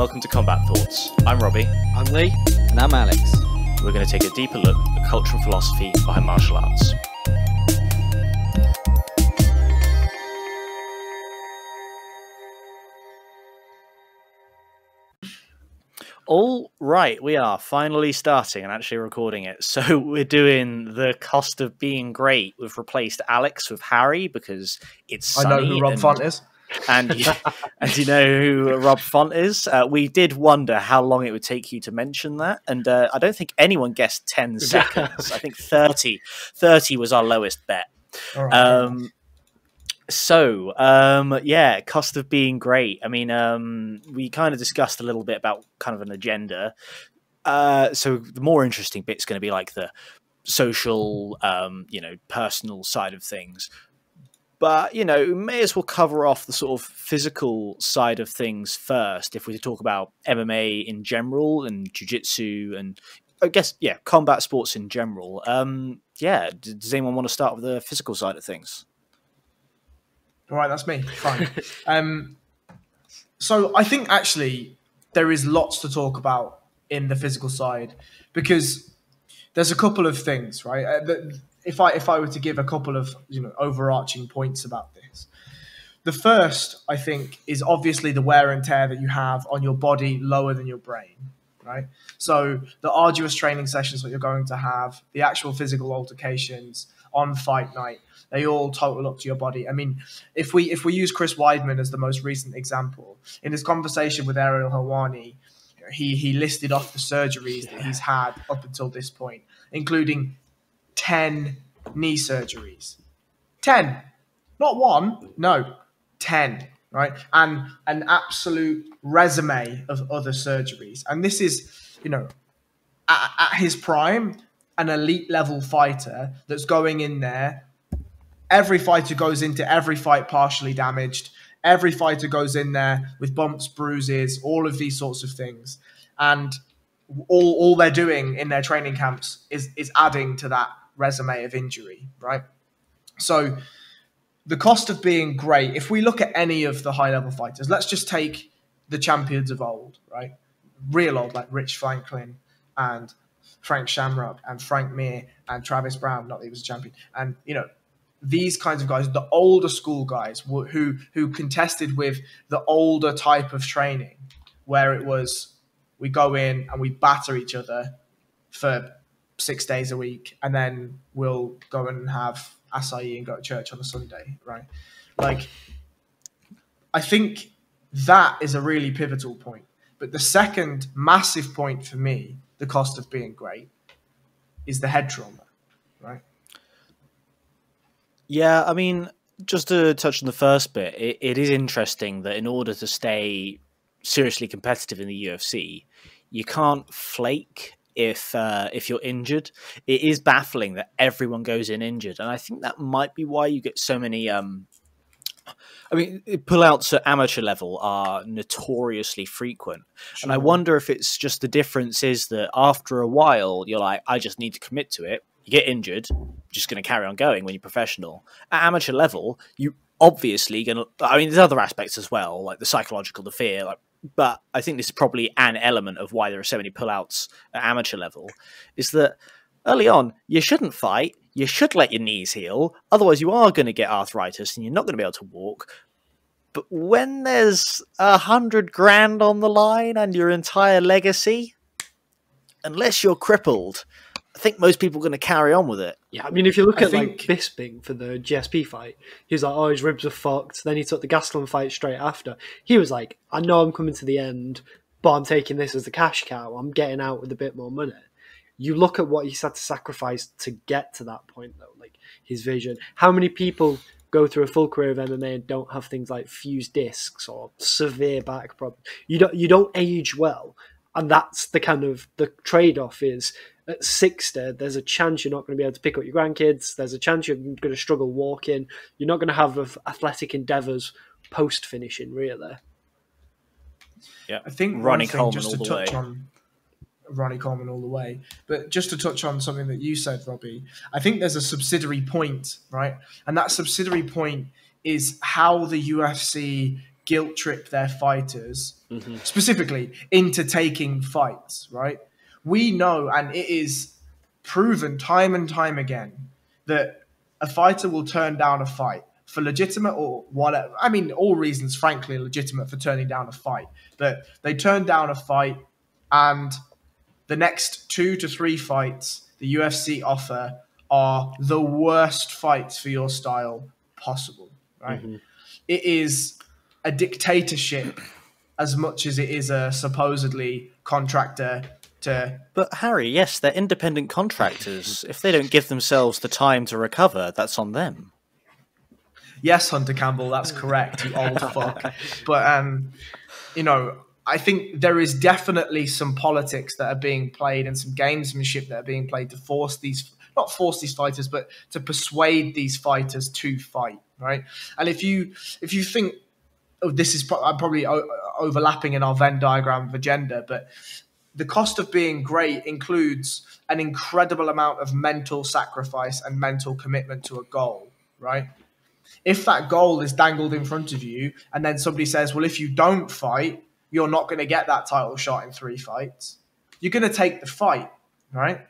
welcome to Combat Thoughts. I'm Robbie. I'm Lee. And I'm Alex. We're going to take a deeper look at the culture and philosophy behind martial arts. All right, we are finally starting and actually recording it. So we're doing the cost of being great. We've replaced Alex with Harry because it's sunny. I know who Rob Font is. And you know who Rob Font is. We did wonder how long it would take you to mention that. And I don't think anyone guessed 10 seconds. I think 30 was our lowest bet. All right. Yeah, cost of being great. I mean, we kind of discussed a little bit about kind of an agenda. So the more interesting bit's going to be like the social, personal side of things. But, we may as well cover off the sort of physical side of things first. If we talk about MMA in general and jiu-jitsu and I guess, combat sports in general. Does anyone want to start with the physical side of things? All right, that's me. Fine. So I think actually there is lots to talk about in the physical side because there's a couple of things, right? If I were to give a couple of overarching points about this, the first I think is obviously the wear and tear that you have on your body lower than your brain, right? So the arduous training sessions that you're going to have, the actual physical altercations on fight night, they all total up to your body. I mean, if we use Chris Weidman as the most recent example, in his conversation with Ariel Helwani, he listed off the surgeries that he's had up until this point, including 10 knee surgeries. 10. Not one, no, 10, right? And an absolute resume of other surgeries. And this is, at his prime, an elite level fighter that's going in there. Every fighter goes into every fight partially damaged. Every fighter goes in there with bumps, bruises, all of these sorts of things. And all they're doing in their training camps is adding to that resume of injury, right? So the cost of being great, if we look at any of the high-level fighters, let's just take the champions of old, right? Real old, like Rich Franklin and Frank Shamrock and Frank Mir and Travis Brown, not that he was a champion. And, these kinds of guys, the older school guys who contested with the older type of training, where it was we go in and we batter each other for 6 days a week, and then we'll go and have acai and go to church on a Sunday, right? Like, I think that is a really pivotal point. But the second massive point for me, the cost of being great, is the head trauma, right? Yeah, I mean, just to touch on the first bit, it is interesting that in order to stay seriously competitive in the UFC, you can't flake if you're injured. It is baffling that everyone goes in injured, and I think that might be why you get so many. Pullouts at amateur level are notoriously frequent, and I wonder if it's just the difference is that after a while you're like, I just need to commit to it. You get injured, just going to carry on going when you're professional. At amateur level, you obviously going to... I mean, there's other aspects as well, like the psychological, the fear. But I think this is probably an element of why there are so many pullouts at amateur level, is that early on, you shouldn't fight. You should let your knees heal. Otherwise, you are going to get arthritis and you're not going to be able to walk. But when there's 100 grand on the line and your entire legacy, unless you're crippled... I think most people are going to carry on with it. Yeah, I mean, if you look at like Bisping for the GSP fight, he was like, oh, his ribs are fucked. Then he took the Gastelum fight straight after. He was like, I know I'm coming to the end, but I'm taking this as the cash cow. I'm getting out with a bit more money. You look at what he's had to sacrifice to get to that point, though, like his vision. How many people go through a full career of MMA and don't have things like fused discs or severe back problems? You don't age well. And that's the kind of the trade-off is at 60, there's a chance you're not going to be able to pick up your grandkids. There's a chance you're going to struggle walking. You're not going to have athletic endeavours post-finishing, really. Yeah, I think Ronnie thing, Coleman just to all the touch way. on Ronnie Coleman all the way. But just to touch on something that you said, Robbie, I think there's a subsidiary point, right? And that subsidiary point is how the UFC guilt trip their fighters, specifically into taking fights, right? We know, and it is proven time and time again, that a fighter will turn down a fight for legitimate or whatever. I mean, all reasons, frankly, legitimate for turning down a fight. But they turn down a fight, and the next 2 to 3 fights the UFC offer are the worst fights for your style possible, right? It is a dictatorship as much as it is a supposedly contractor to... But Harry, yes, they're independent contractors. If they don't give themselves the time to recover, that's on them. Yes, Hunter Campbell, that's correct, you old fuck. But, you know, I think there is definitely some politics that are being played and some gamesmanship that are being played to force these, not force these fighters, but to persuade these fighters to fight, right? And if you think, oh, this is I'm probably overlapping in our Venn diagram of agenda, but the cost of being great includes an incredible amount of mental sacrifice and mental commitment to a goal, right? If that goal is dangled in front of you and then somebody says, well, if you don't fight, you're not going to get that title shot in 3 fights, you're going to take the fight, right?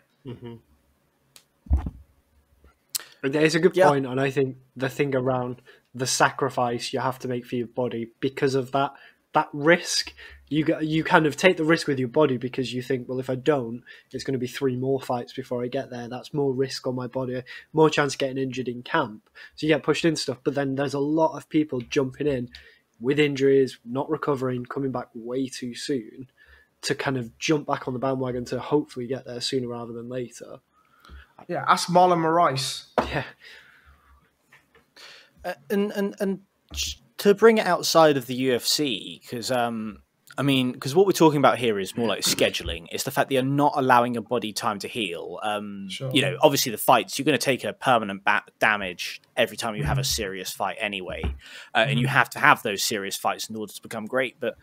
It's a good point, and I think the thing around the sacrifice you have to make for your body because of that risk, you kind of take the risk with your body because you think, well, if I don't, it's going to be 3 more fights before I get there. That's more risk on my body, more chance of getting injured in camp. So you get pushed into stuff, but then there's a lot of people jumping in with injuries, not recovering, coming back way too soon to kind of jump back on the bandwagon to hopefully get there sooner rather than later. Yeah, ask Marlon Moraes. Yeah. And to bring it outside of the UFC, because because what we're talking about here is more like scheduling. It's the fact that you're not allowing your body time to heal. Sure. You know, obviously the fights, you're going to take a permanent damage every time you have a serious fight anyway. And you have to have those serious fights in order to become great. But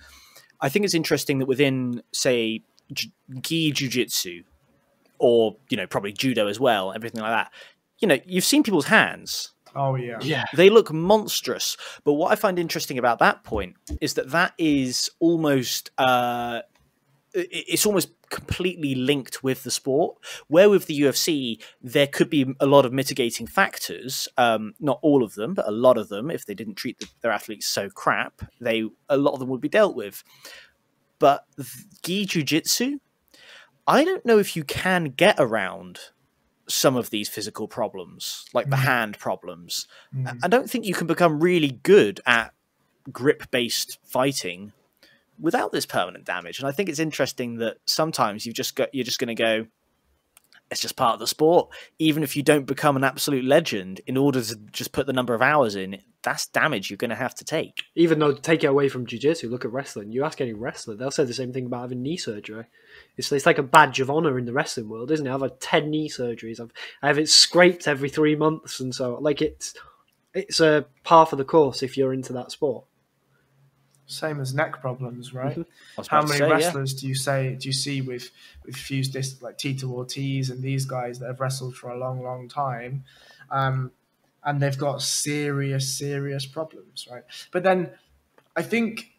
I think it's interesting that within, say, gi jiu-jitsu, or, you know, probably judo as well, everything like that, you know, you've seen people's hands. Oh, yeah. Yeah. They look monstrous. But what I find interesting about that point is that is almost it's almost completely linked with the sport, where with the UFC, there could be a lot of mitigating factors, not all of them, but a lot of them. If they didn't treat their athletes so crap, a lot of them would be dealt with. But gi jiu-jitsu, I don't know if you can get around some of these physical problems, like the hand problems. I don't think you can become really good at grip-based fighting without this permanent damage. And I think it's interesting that sometimes you're just going to go, it's just part of the sport. Even if you don't become an absolute legend, in order to just put the number of hours in, that's damage you're going to have to take. Even though, take it away from jiu-jitsu, look at wrestling. You ask any wrestler, they'll say the same thing about having knee surgery. It's like a badge of honor in the wrestling world, isn't it? I've had 10 knee surgeries. I have it scraped every 3 months, and so like it's a par for the course if you're into that sport. Same as neck problems, right? How many wrestlers do you see with fused disc, like Tito Ortiz and these guys that have wrestled for a long, long time, and they've got serious problems, right? But then I think,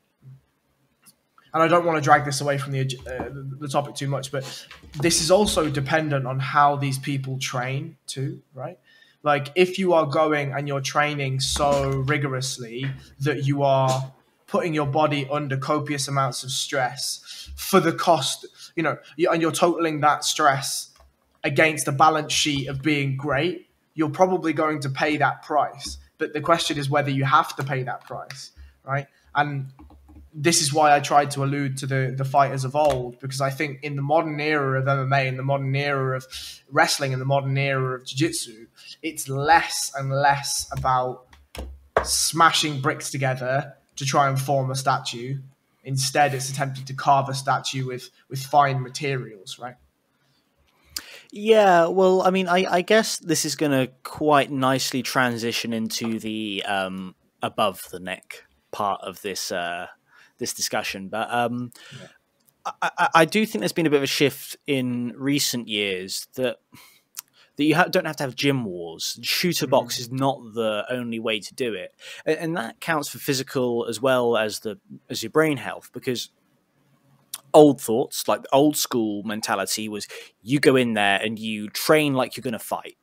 and I don't want to drag this away from the topic too much, but this is also dependent on how these people train too, right? Like if you are going and you're training so rigorously that you are putting your body under copious amounts of stress for the cost, you know, and you're totaling that stress against the balance sheet of being great, you're probably going to pay that price. But the question is whether you have to pay that price, right? And this is why I tried to allude to the fighters of old, because I think in the modern era of MMA, in the modern era of wrestling, in the modern era of jiu-jitsu, it's less and less about smashing bricks together to try and form a statue. Instead, it's attempting to carve a statue with fine materials, right? Yeah, well, I mean, I guess this is going to quite nicely transition into the above the neck part of this this discussion. But I do think there's been a bit of a shift in recent years that that you don't have to have gym wars. Shooter box is not the only way to do it, and that counts for physical as well as your brain health, because old thoughts, like the old school mentality, was you go in there and you train like you're going to fight,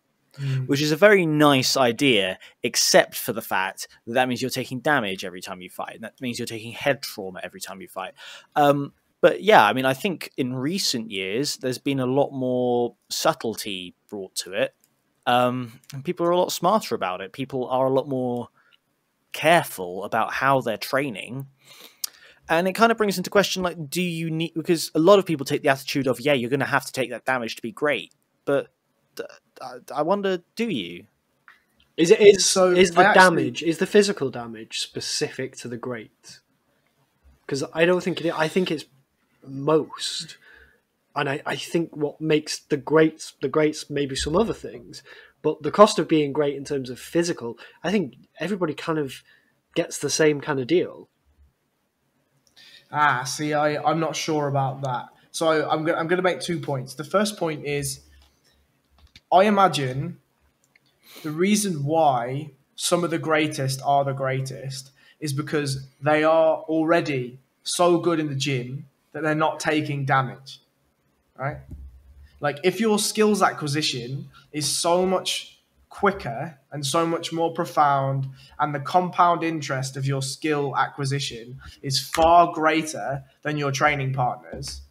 which is a very nice idea, except for the fact that that means you're taking damage every time you fight. And that means you're taking head trauma every time you fight. But yeah, I mean, I think in recent years, there's been a lot more subtlety brought to it. And people are a lot smarter about it. People are a lot more careful about how they're training. And it kind of brings into question, like, do you need... Because a lot of people take the attitude of, yeah, you're going to have to take that damage to be great. But I wonder, do you? Is the physical damage specific to the great? Because I don't think it is. I think it's most. And I think what makes the greats maybe some other things. But the cost of being great in terms of physical, I think everybody kind of gets the same kind of deal. See, I'm not sure about that. So I'm going to make 2 points. The first point is, I imagine the reason why some of the greatest are the greatest is because they are already so good in the gym that they're not taking damage, right? Like, if your skills acquisition is so much quicker and so much more profound, and the compound interest of your skill acquisition is far greater than your training partners,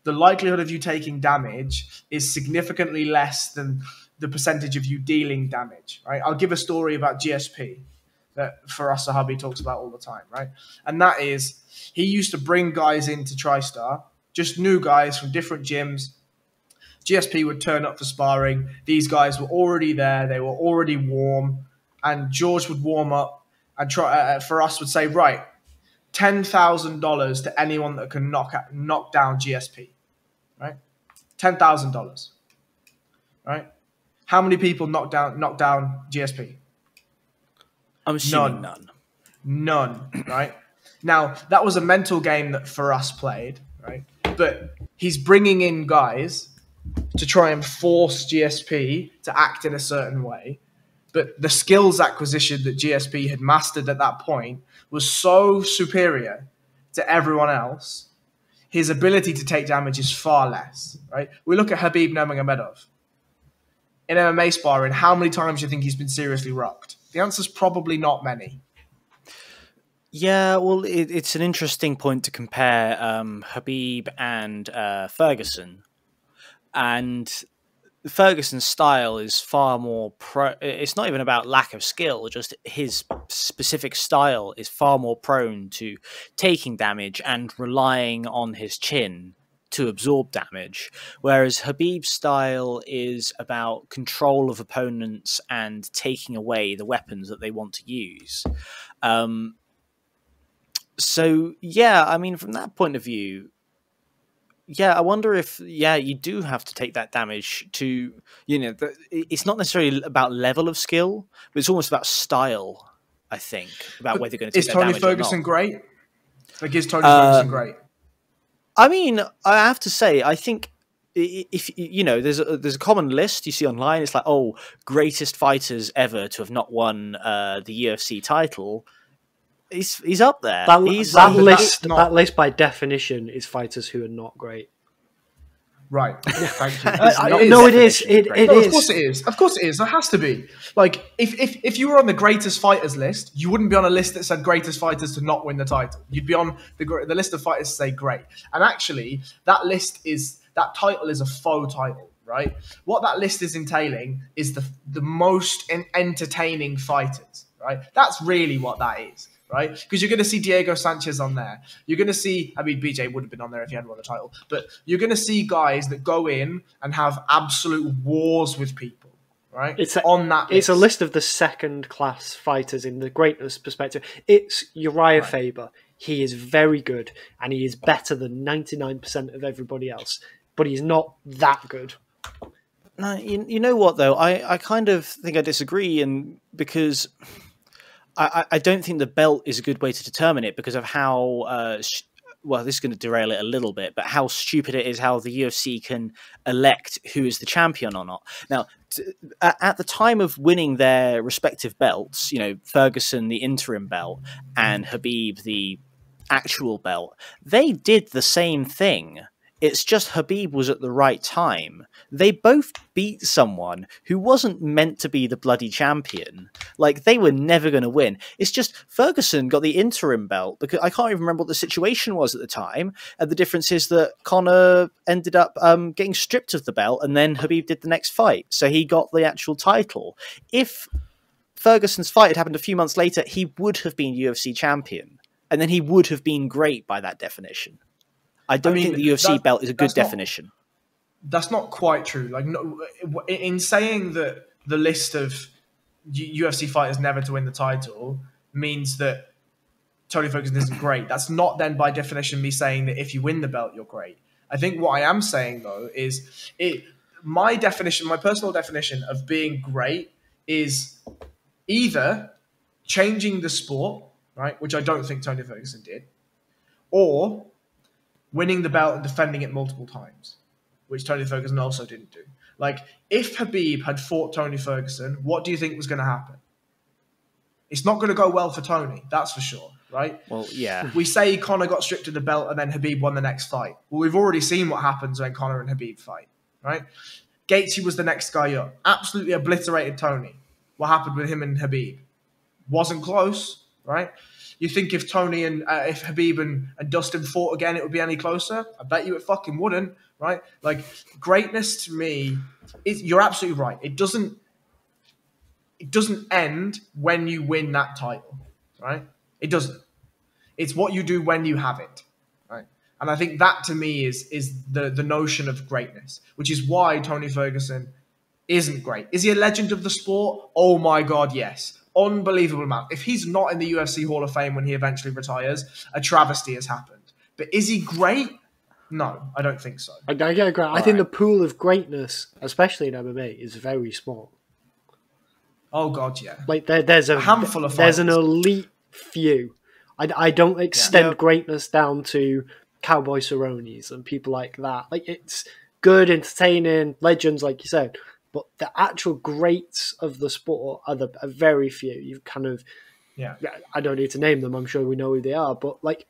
the likelihood of you taking damage is significantly less than the percentage of you dealing damage, right? I'll give a story about GSP that Faraz Sahabi talks about all the time, right? And that is, he used to bring guys into TriStar, just new guys from different gyms. GSP would turn up for sparring. These guys were already there. They were already warm. And George would warm up, and Faraz would say, right, $10,000 to anyone that can knock down GSP, right? $10,000, right? How many people knock down GSP? I'm assuming None, right? Now, that was a mental game that Faraz played, right? But he's bringing in guys to try and force GSP to act in a certain way. But the skills acquisition that GSP had mastered at that point was so superior to everyone else, his ability to take damage is far less, right? We look at Khabib Nurmagomedov. In MMA sparring, how many times do you think he's been seriously rocked? The answer's probably not many. Yeah, well, it's an interesting point to compare Khabib and Ferguson. And Ferguson's style is far more it's not even about lack of skill, just his specific style is far more prone to taking damage and relying on his chin to absorb damage, whereas Khabib's style is about control of opponents and taking away the weapons that they want to use. So yeah, I mean, from that point of view, yeah, I wonder if, you do have to take that damage to, it's not necessarily about level of skill, but it's almost about style, I think, about whether you're going to take that damage or not. Is Tony Ferguson great? Like, is Tony Ferguson great? I mean, I have to say, I think if, there's a common list you see online. It's like, greatest fighters ever to have not won the UFC title. He's up there. That list by definition is fighters who are not great. Right. Thank you. It is. Of course it is. Of course it is. There has to be. Like, if you were on the greatest fighters list, you wouldn't be on a list that said greatest fighters to not win the title. You'd be on the list of fighters to say great. And actually, that title is a faux title, right? What that list is entailing is the most entertaining fighters, right? That's really what that is. Right? Because you're going to see Diego Sanchez on there. You're going to see, BJ would have been on there if he hadn't won the title, but you're going to see guys that go in and have absolute wars with people, right? It's a list of the second-class fighters in the greatness perspective. It's Uriah Faber. He is very good, and he is better than 99% of everybody else, but he's not that good. No, you know what, though? I kind of think I disagree, and because I don't think the belt is a good way to determine it because of how well, this is going to derail it a little bit, but how stupid it is how the UFC can elect who is the champion or not. Now, at the time of winning their respective belts, Ferguson the interim belt and Khabib the actual belt, they did the same thing. It's just Khabib was at the right time. They both beat someone who wasn't meant to be the bloody champion. Like, they were never going to win. It's just Ferguson got the interim belt because I can't even remember what the situation was at the time. And the difference is that Conor ended up getting stripped of the belt, and then Khabib did the next fight. So he got the actual title. If Ferguson's fight had happened a few months later, he would have been UFC champion. And then he would have been great by that definition. I don't think the UFC belt is a good definition. That's not quite true. Like, no, in saying that the list of UFC fighters never to win the title means that Tony Ferguson isn't great. That's not then by definition me saying that if you win the belt, you're great. I think what I am saying though is my personal definition of being great is either changing the sport, right, which I don't think Tony Ferguson did, or winning the belt and defending it multiple times, which Tony Ferguson also didn't do. Like, if Khabib had fought Tony Ferguson, what do you think was going to happen? It's not going to go well for Tony, that's for sure, right? Well, yeah. We say Conor got stripped of the belt and then Khabib won the next fight. Well, we've already seen what happens when Conor and Khabib fight, right? Gaethje was the next guy up. Absolutely obliterated Tony. What happened with him and Khabib? Wasn't close, right? You think if Tony and if Khabib and Dustin fought again, it would be any closer? I bet you it fucking wouldn't, right? Like, greatness to me, you're absolutely right. It doesn't end when you win that title, right? It doesn't. It's what you do when you have it, right? And I think that to me is the notion of greatness, which is why Tony Ferguson isn't great. Is he a legend of the sport? Oh my God, yes. Unbelievable amount. If he's not in the UFC Hall of Fame when he eventually retires, a travesty has happened. But is he great? No, I don't think so. I get great. I think the pool of greatness, especially in MMA, is very small. Oh God, yeah. Like there's a handful of there's fighters. an elite few. I don't extend greatness down to Cowboy Cerrone's and people like that. Like, it's good, entertaining, legends, like you said. But the actual greats of the sport are very few. You've kind of, I don't need to name them. I'm sure we know who they are. But like,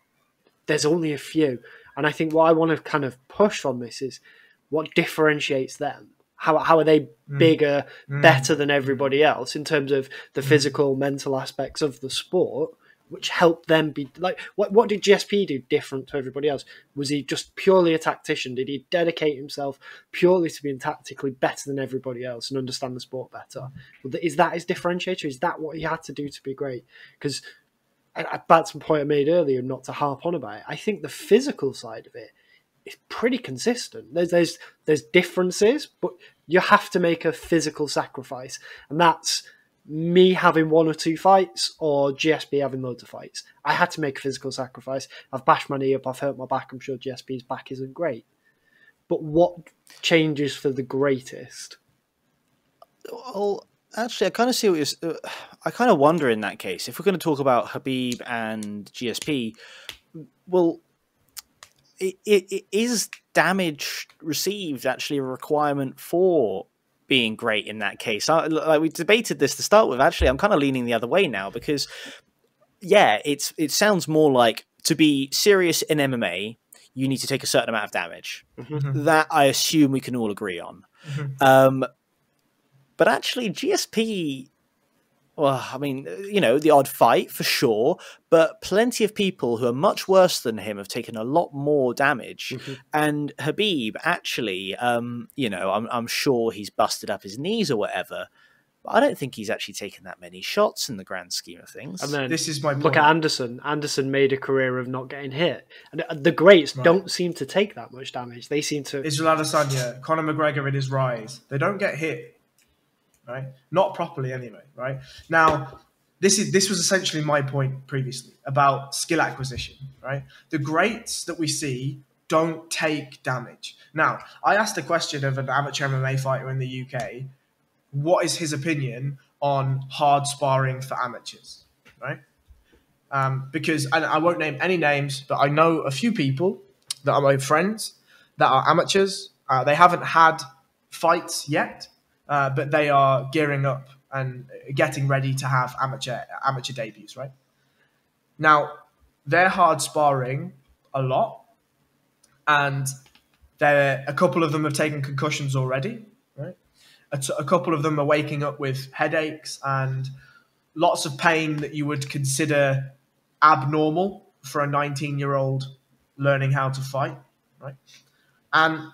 there's only a few. And I think what I want to kind of push from this is what differentiates them. How are they bigger, better than everybody else in terms of the physical, mental aspects of the sport, which helped them be like, what did GSP do different to everybody else? Was he just purely a tactician? Did he dedicate himself purely to being tactically better than everybody else and understand the sport better? Is that his differentiator? Is that what he had to do to be great? Because that's the point I made earlier, not to harp on about it. I think the physical side of it is pretty consistent. There's differences, but you have to make a physical sacrifice, and that's me having one or two fights or GSP having loads of fights. I had to make a physical sacrifice. I've bashed my knee up, I've hurt my back. I'm sure GSP's back isn't great. But what changes for the greatest? Well, actually, I kind of see what you're... I kind of wonder in that case, if we're going to talk about Khabib and GSP, well, is damage received actually a requirement for being great in that case? Like, we debated this to start with. Actually, I'm kind of leaning the other way now because, it sounds more like to be serious in MMA, you need to take a certain amount of damage. Mm-hmm. That I assume we can all agree on. Mm-hmm. But actually, GSP, well, I mean, the odd fight for sure, but plenty of people who are much worse than him have taken a lot more damage. Mm-hmm. And Khabib, actually, I'm sure he's busted up his knees or whatever, but I don't think he's actually taken that many shots in the grand scheme of things. And then this is my point. Look at Anderson. Anderson made a career of not getting hit. And the greats don't seem to take that much damage. They seem to... Israel Adesanya, Conor McGregor in his rise. They don't get hit. Right? Not properly anyway, right? Now, this was essentially my point previously about skill acquisition, right? The greats that we see don't take damage. Now, I asked a question of an amateur MMA fighter in the UK, what is his opinion on hard sparring for amateurs, right? Because, and I won't name any names, but I know a few people that are my friends that are amateurs. They haven't had fights yet, but they are gearing up and getting ready to have amateur debuts, right? Now, they're hard sparring a lot, and a couple of them have taken concussions already, right? A couple of them are waking up with headaches and lots of pain that you would consider abnormal for a 19-year-old learning how to fight, right? And,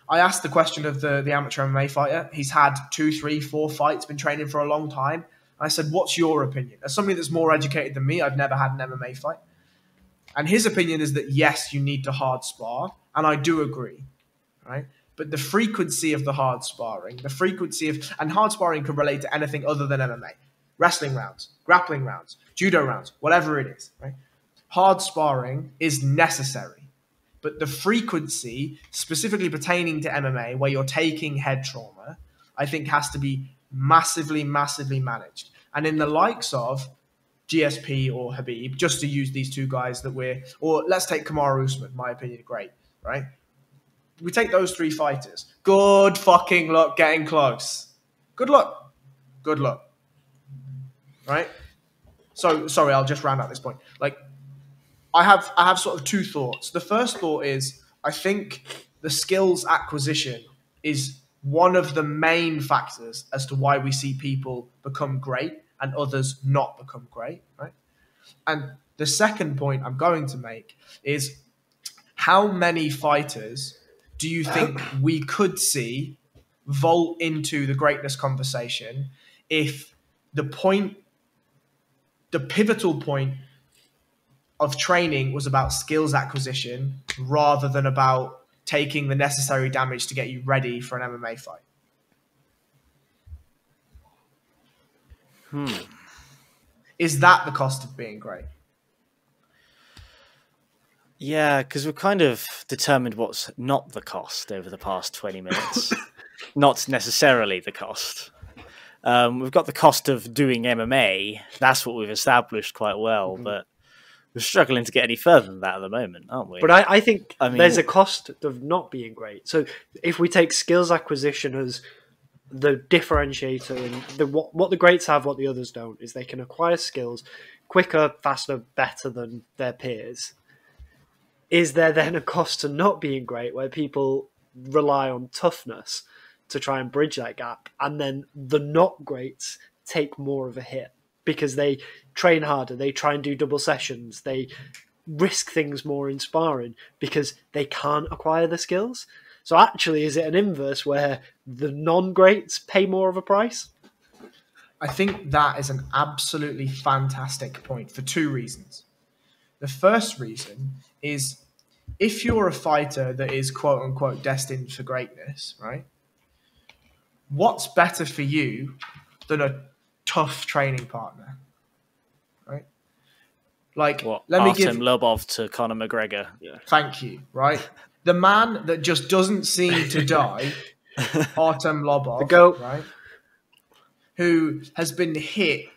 I asked the question of the amateur MMA fighter. He's had 2, 3, 4 fights, been training for a long time. I said, what's your opinion? As somebody that's more educated than me, I've never had an MMA fight. And his opinion is that, yes, you need to hard spar. And I do agree, right? But the frequency of the hard sparring, and hard sparring can relate to anything other than MMA. Wrestling rounds, grappling rounds, judo rounds, whatever it is, right? Hard sparring is necessary. But the frequency, specifically pertaining to MMA, where you're taking head trauma, I think has to be massively, massively managed. And in the likes of GSP or Habib, just to use these two guys or let's take Kamaru Usman, my opinion, great, right? We take those 3 fighters. Good fucking luck getting close. Good luck. Good luck. Right? So, sorry, I'll just round out this point. I have sort of 2 thoughts. The first thought is, I think the skills acquisition is one of the main factors as to why we see people become great and others not become great, right? And the second point I'm going to make is, how many fighters do you think we could see vault into the greatness conversation if the pivotal point of training was about skills acquisition rather than about taking the necessary damage to get you ready for an MMA fight? Is that the cost of being great? Yeah, because we've kind of determined what's not the cost over the past 20 minutes. Not necessarily the cost. We've got the cost of doing MMA. That's what we've established quite well, but we're struggling to get any further than that at the moment, aren't we? But I think there's a cost of not being great. So if we take skills acquisition as the differentiator, and what the greats have, what the others don't, is they can acquire skills quicker, faster, better than their peers. Is there then a cost to not being great, where people rely on toughness to try and bridge that gap, and then the not greats take more of a hit because they train harder, they try and do double sessions, they risk things more in sparring because they can't acquire the skills? So actually, is it an inverse where the non-greats pay more of a price? I think that is an absolutely fantastic point for 2 reasons. The first reason is, if you're a fighter that is quote unquote destined for greatness, right? What's better for you than a tough training partner, right? Let me give Artem Lobov to Conor McGregor. Yeah. Thank you, right? The man that just doesn't seem to die, Artem Lobov, the GOAT, right? Who has been hit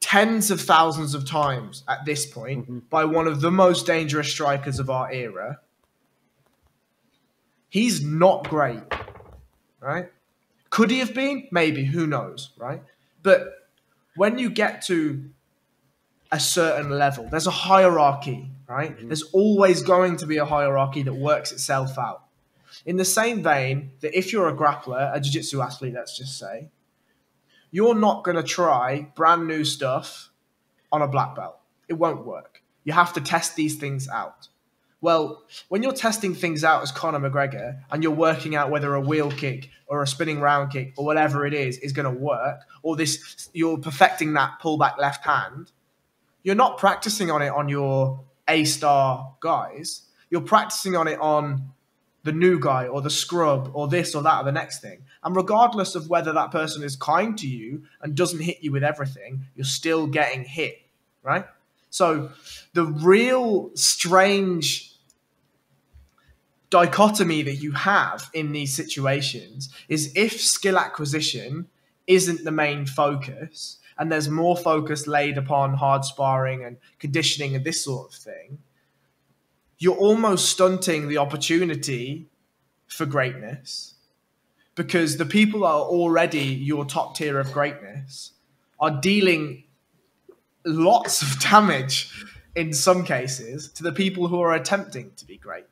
tens of thousands of times at this point by one of the most dangerous strikers of our era. He's not great, right? Could he have been? Maybe, who knows, right? But when you get to a certain level, there's a hierarchy, right? There's always going to be a hierarchy that works itself out. In the same vein that if you're a grappler, a jiu-jitsu athlete, let's just say, you're not going to try brand new stuff on a black belt. It won't work. You have to test these things out. Well, when you're testing things out as Conor McGregor and you're working out whether a wheel kick or a spinning round kick or whatever it is going to work, or you're perfecting that pullback left hand, you're not practicing on it on your A-star guys. You're practicing on it on the new guy or the scrub or this or that or the next thing. And regardless of whether that person is kind to you and doesn't hit you with everything, you're still getting hit, right? So the real strange dichotomy that you have in these situations is, if skill acquisition isn't the main focus, and there's more focus laid upon hard sparring and conditioning and this sort of thing, you're almost stunting the opportunity for greatness, because the people that are already your top tier of greatness are dealing lots of damage in some cases to the people who are attempting to be great.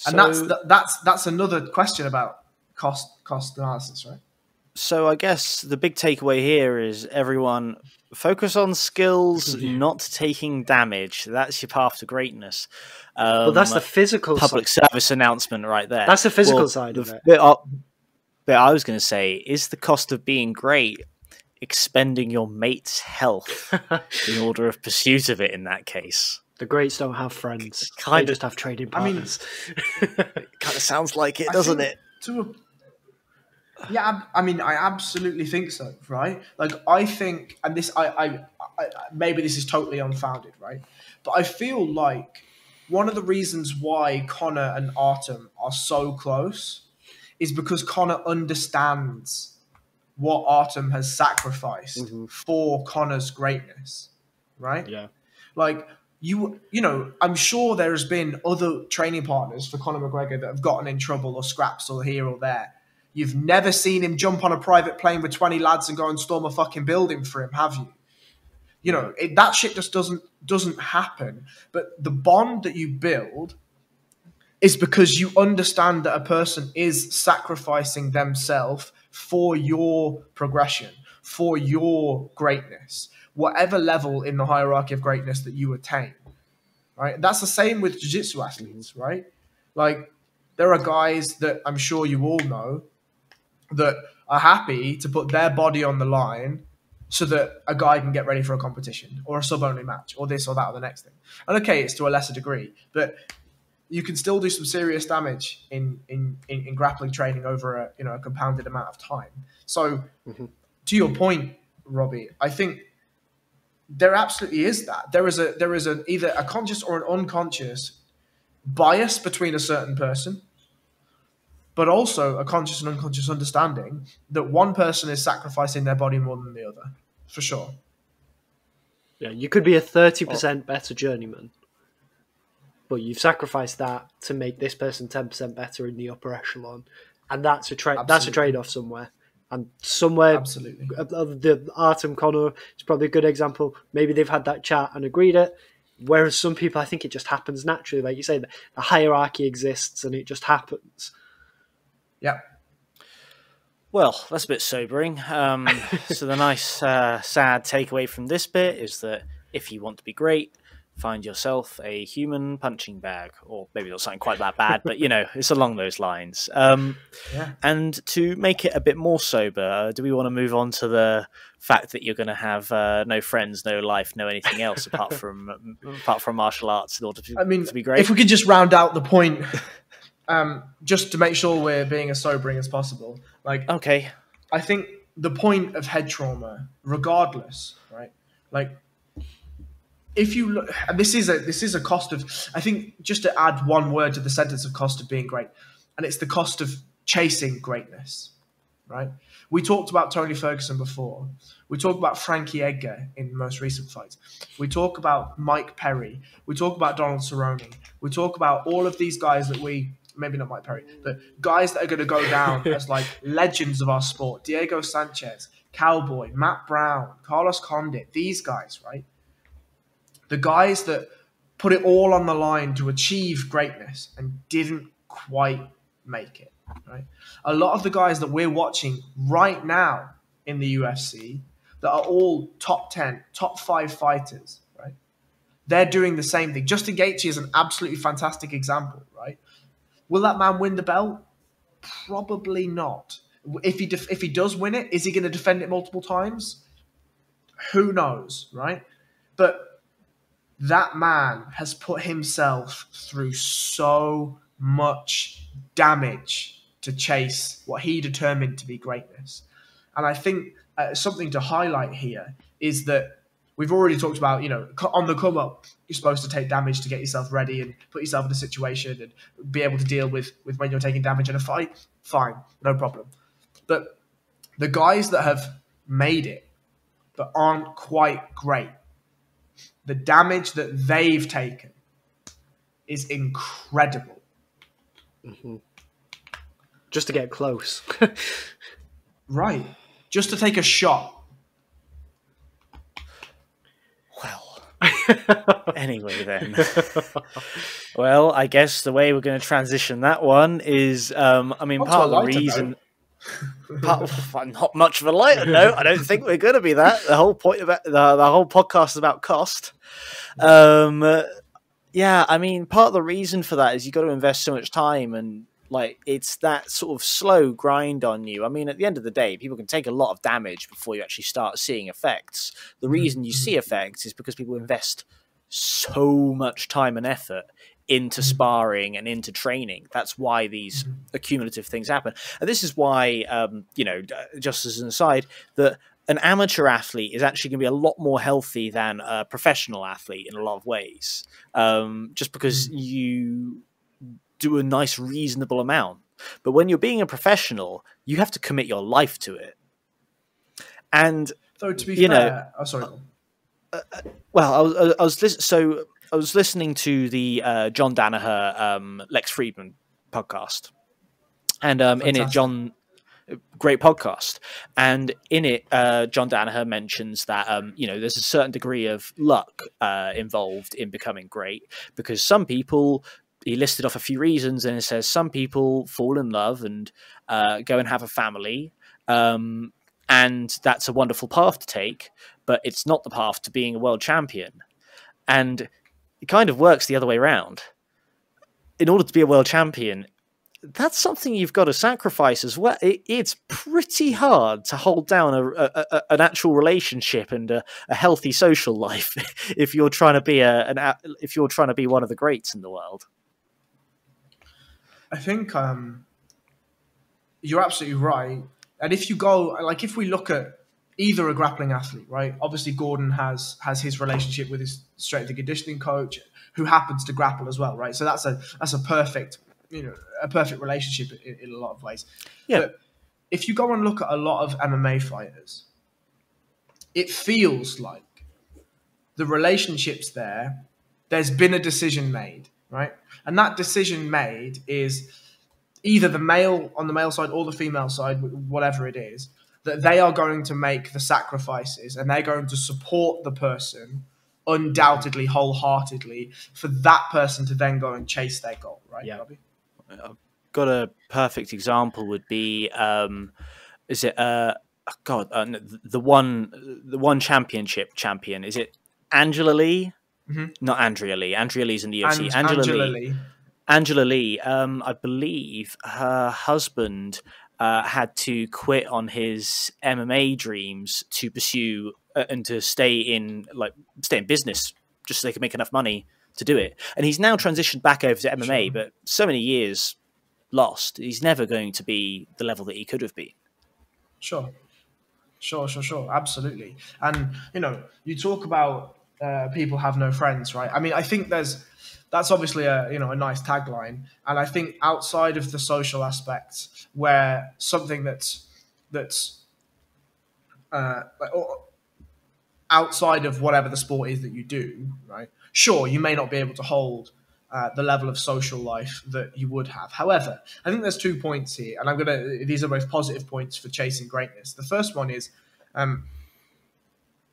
And that's another question about cost analysis, right? So I guess the big takeaway here is everyone focus on skills, not taking damage. That's your path to greatness. Well, that's the physical public side. service announcement right there. That's the physical side of it. But I was going to say, is the cost of being great expending your mate's health in order of pursuit of it in that case? The greats don't have friends. They just have trading partners. It kind of sounds like it, doesn't it? Yeah, I mean, I absolutely think so, right? Like, I think, and this, I maybe this is totally unfounded, right? But I feel like one of the reasons why Conor and Artem are so close is because Conor understands what Artem has sacrificed for Conor's greatness, right? Yeah. Like, you know, I'm sure there has been other training partners for Conor McGregor that have gotten in trouble or scraps or here or there. You've never seen him jump on a private plane with 20 lads and go and storm a fucking building for him, have you? You know, that shit just doesn't happen. But the bond that you build is because you understand that a person is sacrificing themselves for your progression, for your greatness, whatever level in the hierarchy of greatness that you attain, right? That's the same with jiu-jitsu athletes, right? Like, there are guys that I'm sure you all know that are happy to put their body on the line so that a guy can get ready for a competition or a sub-only match or this or that or the next thing. And okay, it's to a lesser degree, but you can still do some serious damage in grappling training over a compounded amount of time. So to your point, Robbie, I think there absolutely is that. There is either a conscious or an unconscious bias between a certain person, but also a conscious and unconscious understanding that one person is sacrificing their body more than the other, for sure. Yeah, you could be a 30% better journeyman, but you've sacrificed that to make this person 10% better in the upper echelon, and that's a trade-off somewhere. And somewhere, absolutely, the Artem Conor is probably a good example. Maybe they've had that chat and agreed it. Whereas some people, I think it just happens naturally. Like you say, the hierarchy exists and it just happens. Yeah. Well, that's a bit sobering. So the nice, sad takeaway from this bit is that if you want to be great, find yourself a human punching bag, or maybe not something quite that bad, but it's along those lines. And to make it a bit more sober, do we want to move on to the fact that you're going to have no friends, no life, no anything else apart from martial arts in order to be great? If we could just round out the point. Just to make sure we're being as sobering as possible. Like, okay, I think the point of head trauma, regardless, right? Like, if you look, and this is a cost of. I think just to add one word to the sentence of cost of being great, and it's the cost of chasing greatness, right? We talked about Tony Ferguson before. We talked about Frankie Edgar in the most recent fights. We talk about Mike Perry. We talk about Donald Cerrone. We talk about all of these guys that maybe not Mike Perry, but guys that are going to go down as like legends of our sport. Diego Sanchez, Cowboy, Matt Brown, Carlos Condit, these guys, right? The guys that put it all on the line to achieve greatness and didn't quite make it, right? A lot of the guys that we're watching right now in the UFC that are all top 10, top 5 fighters, right? They're doing the same thing. Justin Gaethje is an absolutely fantastic example, right? Will that man win the belt? Probably not. If he does win it, is he going to defend it multiple times? Who knows, right? But that man has put himself through so much damage to chase what he determined to be greatness. And I think something to highlight here is that we've already talked about, on the come up, you're supposed to take damage to get yourself ready and put yourself in a situation and be able to deal with when you're taking damage in a fight. Fine, no problem. But the guys that have made it but aren't quite great, the damage that they've taken is incredible. Mm-hmm. Just to get close. Right. Just to take a shot. Well, anyway then. Well, I guess the way we're going to transition that one is, part of the reason... not much of a lighter note. I don't think we're going to be that. The whole point about the whole podcast is about cost. Part of the reason for that is you've got to invest so much time, and it's that sort of slow grind on you. I mean, at the end of the day, people can take a lot of damage before you actually start seeing effects. The reason you see effects is because people invest so much time and effort into sparring and into training. That's why these accumulative things happen. And this is why, just as an aside, that an amateur athlete is actually going to be a lot more healthy than a professional athlete in a lot of ways. Just because you do a nice, reasonable amount. But when you're being a professional, you have to commit your life to it. And, though, to be fair... I was listening to the John Danaher, Lex Friedman podcast, and in it, great podcast, and in it, John Danaher mentions that there's a certain degree of luck involved in becoming great, because some people, he listed off a few reasons, and it says some people fall in love and go and have a family, and that's a wonderful path to take, but it's not the path to being a world champion. And it kind of works the other way around. In order to be a world champion, that's something you've got to sacrifice as well. It's pretty hard to hold down an actual relationship and a healthy social life if you're trying to be one of the greats in the world. I think you're absolutely right. And if you go, if we look at either a grappling athlete, right? Obviously, Gordon has his relationship with his strength and conditioning coach, who happens to grapple as well, right? So that's a perfect, a perfect relationship in a lot of ways. Yeah. But if you go and look at a lot of MMA fighters, it feels like the relationships there's been a decision made, right? And that decision made is either the male on the male side or the female side, whatever it is, that they are going to make the sacrifices and they're going to support the person undoubtedly, wholeheartedly, for that person to then go and chase their goal, right, yeah. Robbie? I've got a perfect example would be, the one championship champion, is it Angela Lee? Mm-hmm. Not Andrea Lee. Andrea Lee's in the UFC. Angela Lee. I believe her husband had to quit on his MMA dreams to pursue and to stay in business, just so they could make enough money to do it. And he's now transitioned back over to MMA, but so many years lost. He's never going to be the level that he could have been. Sure. Absolutely. And, you talk about people have no friends, right? I mean, I think that's obviously a nice tagline. And I think outside of the social aspects, where something that's outside of whatever the sport is that you do, right? Sure, you may not be able to hold the level of social life that you would have. However, I think there's 2 points here, and these are both positive points for chasing greatness. The first one is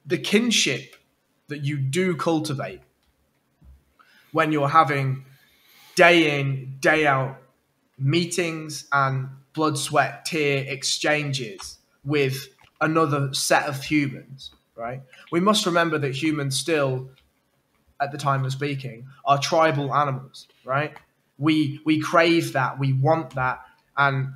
the kinship that you do cultivate when you're having day in, day out meetings and blood, sweat, tear exchanges with another set of humans, right? We must remember that humans still, at the time of speaking, are tribal animals, right? We crave that, we want that, and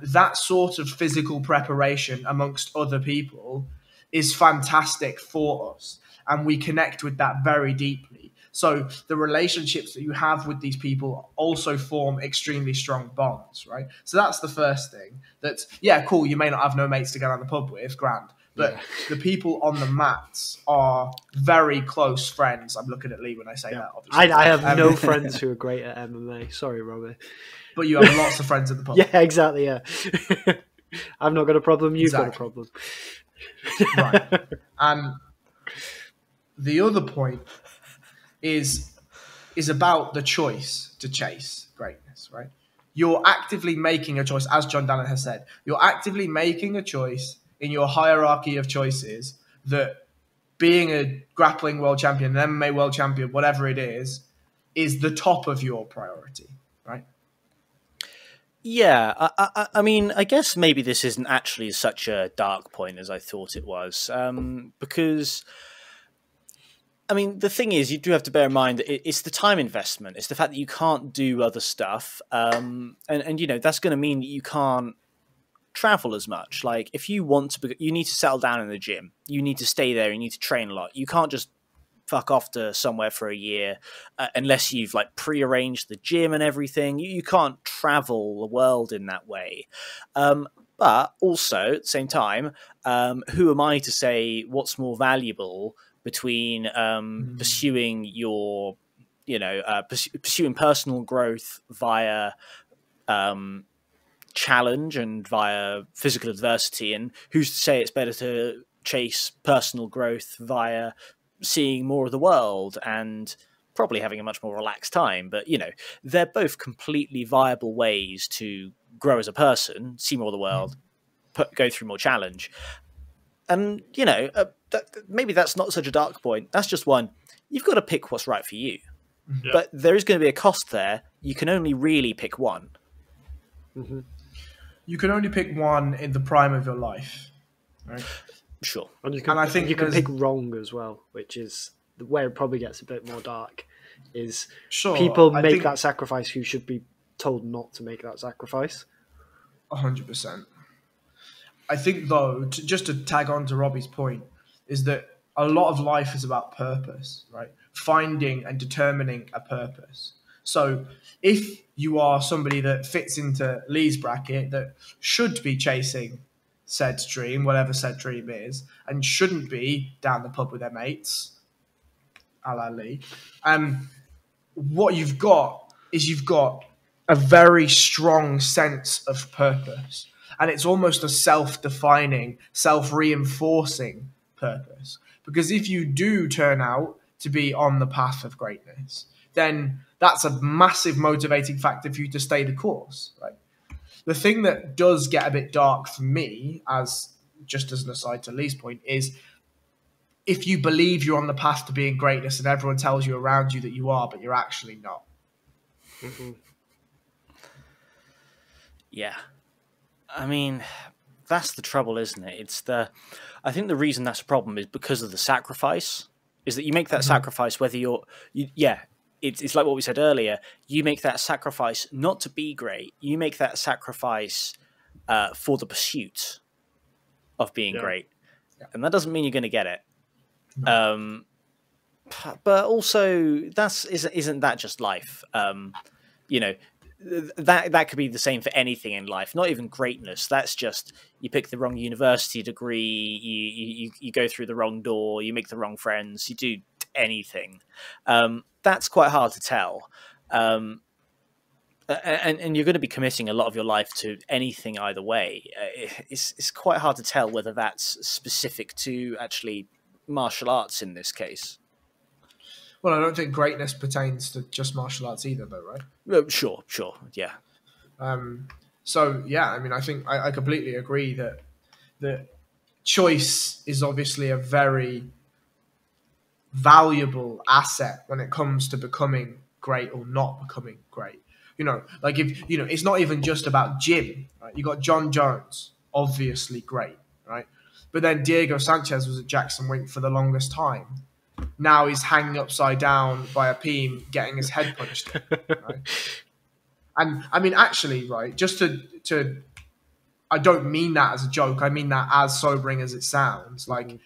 that sort of physical preparation amongst other people is fantastic for us, and we connect with that very deeply. So the relationships that you have with these people also form extremely strong bonds, right? So that's the first thing. That's, yeah, cool, you may not have no mates to go down the pub with, grand, but the people on the mats are very close friends. I'm looking at Lee when I say that, obviously. I have no friends who are great at MMA. Sorry, Robbie. But you have lots of friends at the pub. Yeah, exactly, yeah. I've not got a problem. You've got a Exactly. problem. Right. And the other point is about the choice to chase greatness, right? You're actively making a choice, as John Dannon has said. You're actively making a choice in your hierarchy of choices that being a grappling world champion, an MMA world champion, whatever it is the top of your priority, right? Yeah, I mean, I guess maybe this isn't actually such a dark point as I thought it was, because, I mean, the thing is, you do have to bear in mind that it's the time investment. It's the fact that you can't do other stuff, and you know that's going to mean that you can't travel as much. Like, if you want to, you need to settle down in the gym. You need to stay there. You need to train a lot. You can't just fuck off to somewhere for a year unless you've like pre-arranged the gym and everything. You can't travel the world in that way. But also at the same time, who am I to say what's more valuable between pursuing your, pursuing personal growth via challenge and via physical adversity, and who's to say it's better to chase personal growth via seeing more of the world and probably having a much more relaxed time. But, you know, they're both completely viable ways to grow as a person, see more of the world, go through more challenge. And, you know, maybe that's not such a dark point. That's just one. You've got to pick what's right for you. Yeah. But there is going to be a cost there. You can only really pick one. Mm-hmm. You can only pick one in the prime of your life, right? Sure. And I think you can pick wrong as well, which is where it probably gets a bit more dark, is people make that sacrifice who should be told not to make that sacrifice. 100%. I think, though, just to tag on to Robbie's point, is that a lot of life is about purpose, right? Finding and determining a purpose. So if you are somebody that fits into Lee's bracket that should be chasing said dream, whatever said dream is, and shouldn't be down the pub with their mates, a la Lee, what you've got is a very strong sense of purpose. And it's almost a self-defining, self-reinforcing purpose. Because if you do turn out to be on the path of greatness, then that's a massive motivating factor for you to stay the course, right? The thing that does get a bit dark for me, just as an aside to Lee's point, is if you believe you're on the path to being greatness and everyone tells you around you that you are, but you're actually not. Mm-hmm. Yeah. I mean, that's the trouble, isn't it? I think the reason that's a problem is because of the sacrifice, is that you make that sacrifice whether it's like what we said earlier. You make that sacrifice not to be great. You make that sacrifice for the pursuit of being great. Yeah. And that doesn't mean you're going to get it. No. But also, isn't that just life? You know, that could be the same for anything in life, not even greatness. That's just you pick the wrong university degree, you go through the wrong door, you make the wrong friends, you do anything. That's quite hard to tell. And you're going to be committing a lot of your life to anything either way. It's quite hard to tell whether that's specific to actually martial arts in this case. Well, I don't think greatness pertains to just martial arts either, though, right? Sure, yeah. So, yeah, I mean, I think I completely agree that choice is obviously a very valuable asset when it comes to becoming great or not becoming great. You know, like it's not even just about gym, right? You got John Jones, obviously great, right? But then Diego Sanchez was at Jackson Wink for the longest time. Now he's hanging upside down by a beam, getting his head punched in, right? And I mean, actually, right, just to I don't mean that as a joke. I mean that as sobering as it sounds. Like,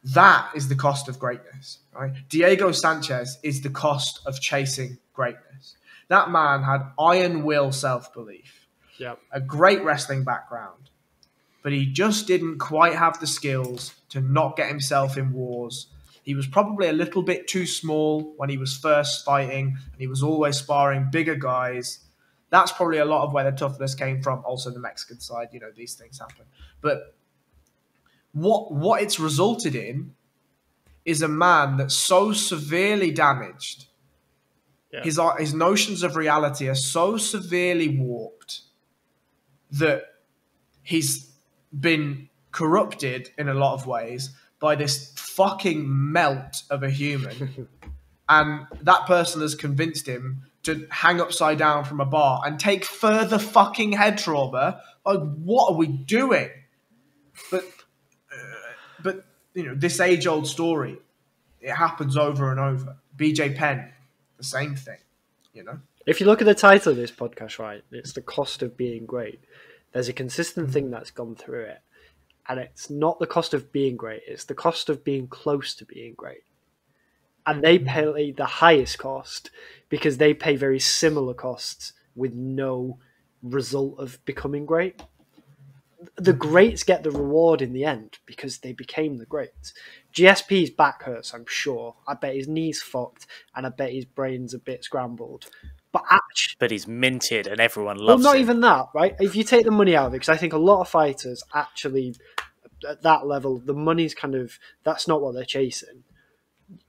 that is the cost of greatness, right? Diego Sanchez is the cost of chasing greatness. That man had iron will, self-belief, a great wrestling background, but he just didn't quite have the skills to not get himself in wars. He was probably a little bit too small when he was first fighting, and he was always sparring bigger guys. That's probably a lot of where the toughness came from. Also, the Mexican side, these things happen. But what it's resulted in is a man that's so severely damaged. Yeah. His notions of reality are so severely warped that he's been corrupted in a lot of ways by this fucking melt of a human. And that person has convinced him to hang upside down from a bar and take further fucking head trauma. Like, what are we doing? But this age-old story, it happens over and over. BJ Penn, the same thing, If you look at the title of this podcast, right, it's The Cost of Being Great. There's a consistent thing that's gone through it. And it's not the cost of being great, it's the cost of being close to being great. And they pay the highest cost because they pay very similar costs with no result of becoming great. The greats get the reward in the end because they became the greats. GSP's back hurts, I'm sure. I bet his knee's fucked and I bet his brain's a bit scrambled. But he's minted and everyone loves him. Well, not even that, right? If you take the money out of it, because I think a lot of fighters actually, at that level, the money's that's not what they're chasing.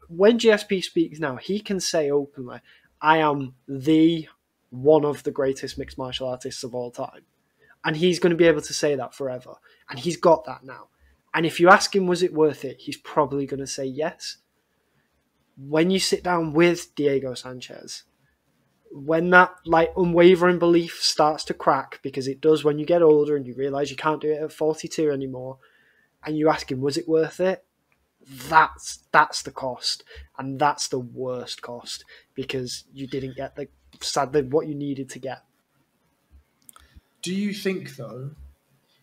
When GSP speaks now, he can say openly, I am one of the greatest mixed martial artists of all time. And he's going to be able to say that forever. And he's got that now. And if you ask him, was it worth it? He's probably going to say yes. When you sit down with Diego Sanchez, when that unwavering belief starts to crack, because it does when you get older and you realise you can't do it at 42 anymore, and you ask him, was it worth it? That's the cost, and that's the worst cost because you didn't get sadly what you needed to get. Do you think though,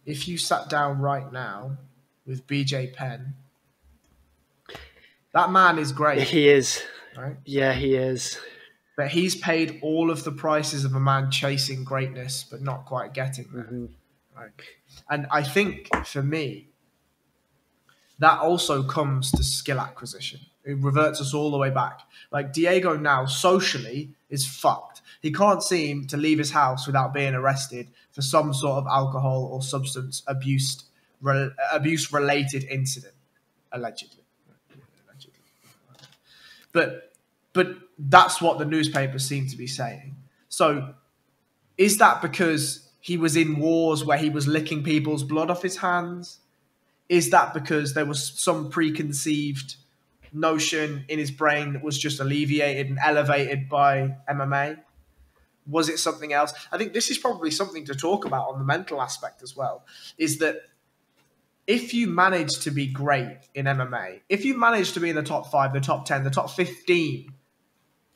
if you sat down right now with BJ Penn, that man is great. He is, right? Yeah, he is. But he's paid all of the prices of a man chasing greatness, but not quite getting there. Mm-hmm. Right? And I think for me, that also comes to skill acquisition. It reverts us all the way back. Like Diego now socially is fucked. He can't seem to leave his house without being arrested for some sort of alcohol or substance abuse related incident, allegedly. But that's what the newspapers seem to be saying. So is that because he was in wars where he was licking people's blood off his hands? Is that because there was some preconceived notion in his brain that was just alleviated and elevated by MMA? Was it something else? I think this is probably something to talk about on the mental aspect as well, is that if you manage to be great in MMA, if you manage to be in the top 5, the top 10, the top 15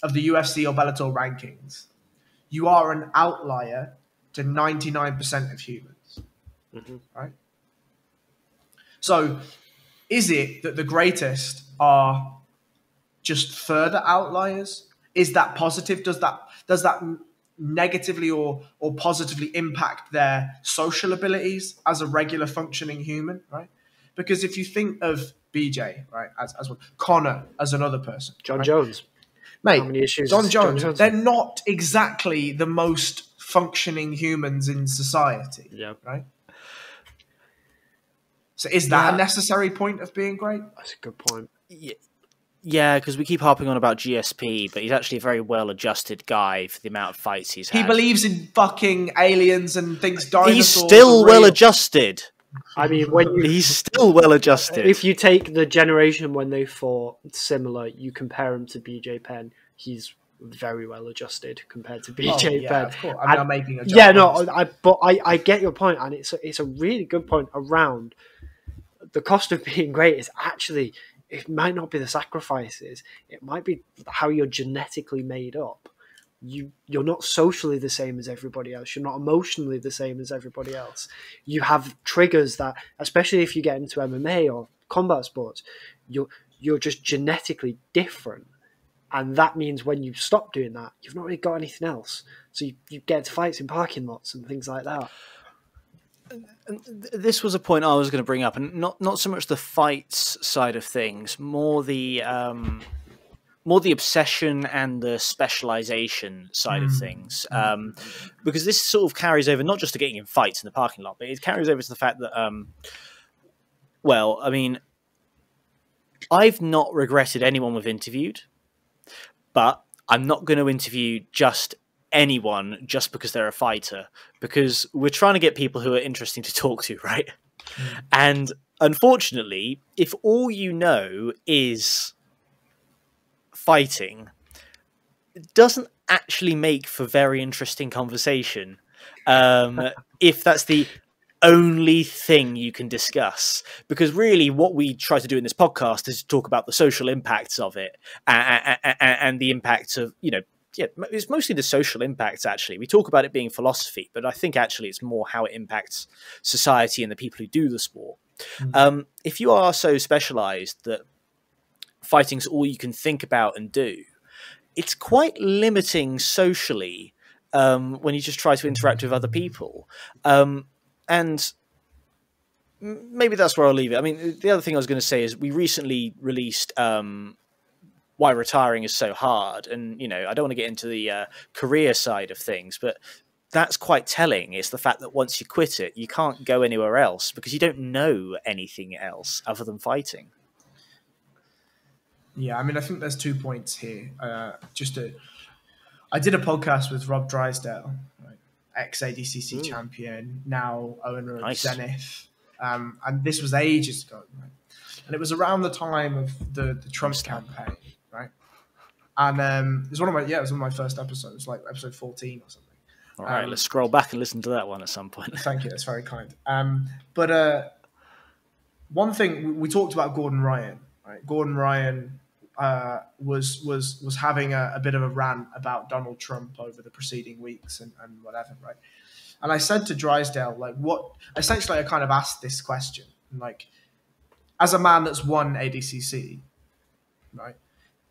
of the UFC or Bellator rankings, you are an outlier to 99% of humans, right? So is it that the greatest are just further outliers? Is that positive? Does that negatively or positively impact their social abilities as a regular functioning human, right? Because if you think of BJ, right, as one, Connor as another person, John right? Jones, mate, how many issues John Jones, they're not exactly the most functioning humans in society, right? So is that a necessary point of being great? That's a good point. Yeah, because we keep harping on about GSP, but he's actually a very well-adjusted guy for the amount of fights he's had. He believes in fucking aliens and thinks dinosaurs He's still well-adjusted. I mean, he's still well-adjusted. If you take the generation when they fought similar, you compare him to BJ Penn, he's very well-adjusted compared to BJ Penn. Of course. I mean, I'm making a joke. Yeah, no, I get your point, and it's a really good point around the cost of being great is actually, it might not be the sacrifices, it might be how you're genetically made up. You're not socially the same as everybody else. You're not emotionally the same as everybody else. You have triggers that, especially if you get into MMA or combat sports, you're just genetically different. And that means when you stop doing that, you've not really got anything else. So you get into fights in parking lots and things like that. This was a point I was going to bring up, and not so much the fights side of things, more the more the obsession and the specialization side of things, because this sort of carries over not just to getting in fights in the parking lot, but it carries over to the fact that, well, I mean, I've not regretted anyone we've interviewed, but I'm not going to interview just anyone just because they're a fighter, because we're trying to get people who are interesting to talk to, right? And unfortunately, if all you know is fighting, it doesn't actually make for very interesting conversation. If that's the only thing you can discuss, because really what we try to do in this podcast is to talk about the social impacts of it, and the impacts of, you know, yeah, it's mostly the social impacts. Actually, we talk about it being philosophy, but I think actually it's more how it impacts society and the people who do the sport. If you are so specialized that fighting's all you can think about and do, it's quite limiting socially when you just try to interact with other people. And maybe that's where I'll leave it. I mean, the other thing I was going to say is we recently released Why Retiring is So Hard. And, you know, I don't want to get into the career side of things, but that's quite telling. It's the fact that once you quit it, you can't go anywhere else because you don't know anything else other than fighting. Yeah, I mean, I think there's 2 points here. I did a podcast with Rob Drysdale, right? Ex-ADCC champion, now owner of Zenith. And this was ages ago, right? And it was around the time of the Trump campaign, right? And it was one of my first episodes, like episode 14 or something. All right, let's scroll back and listen to that one at some point. Thank you, that's very kind. But one thing, we talked about Gordon Ryan, right? Gordon Ryan was having a bit of a rant about Donald Trump over the preceding weeks and whatever, right? And I said to Drysdale, like, essentially I kind of asked this question, like, as a man that's won ADCC, right?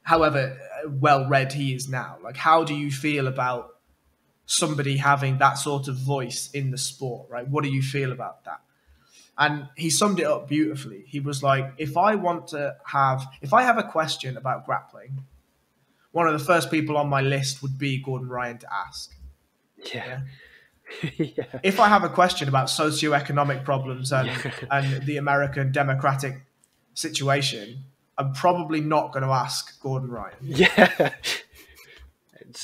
However well read he is now, like, how do you feel about somebody having that sort of voice in the sport, right? What do you feel about that? And he summed it up beautifully. He was like, if I have a question about grappling, one of the first people on my list would be Gordon Ryan to ask. Yeah. Yeah. If I have a question about socioeconomic problems and the American democratic situation, I'm probably not going to ask Gordon Ryan. Yeah.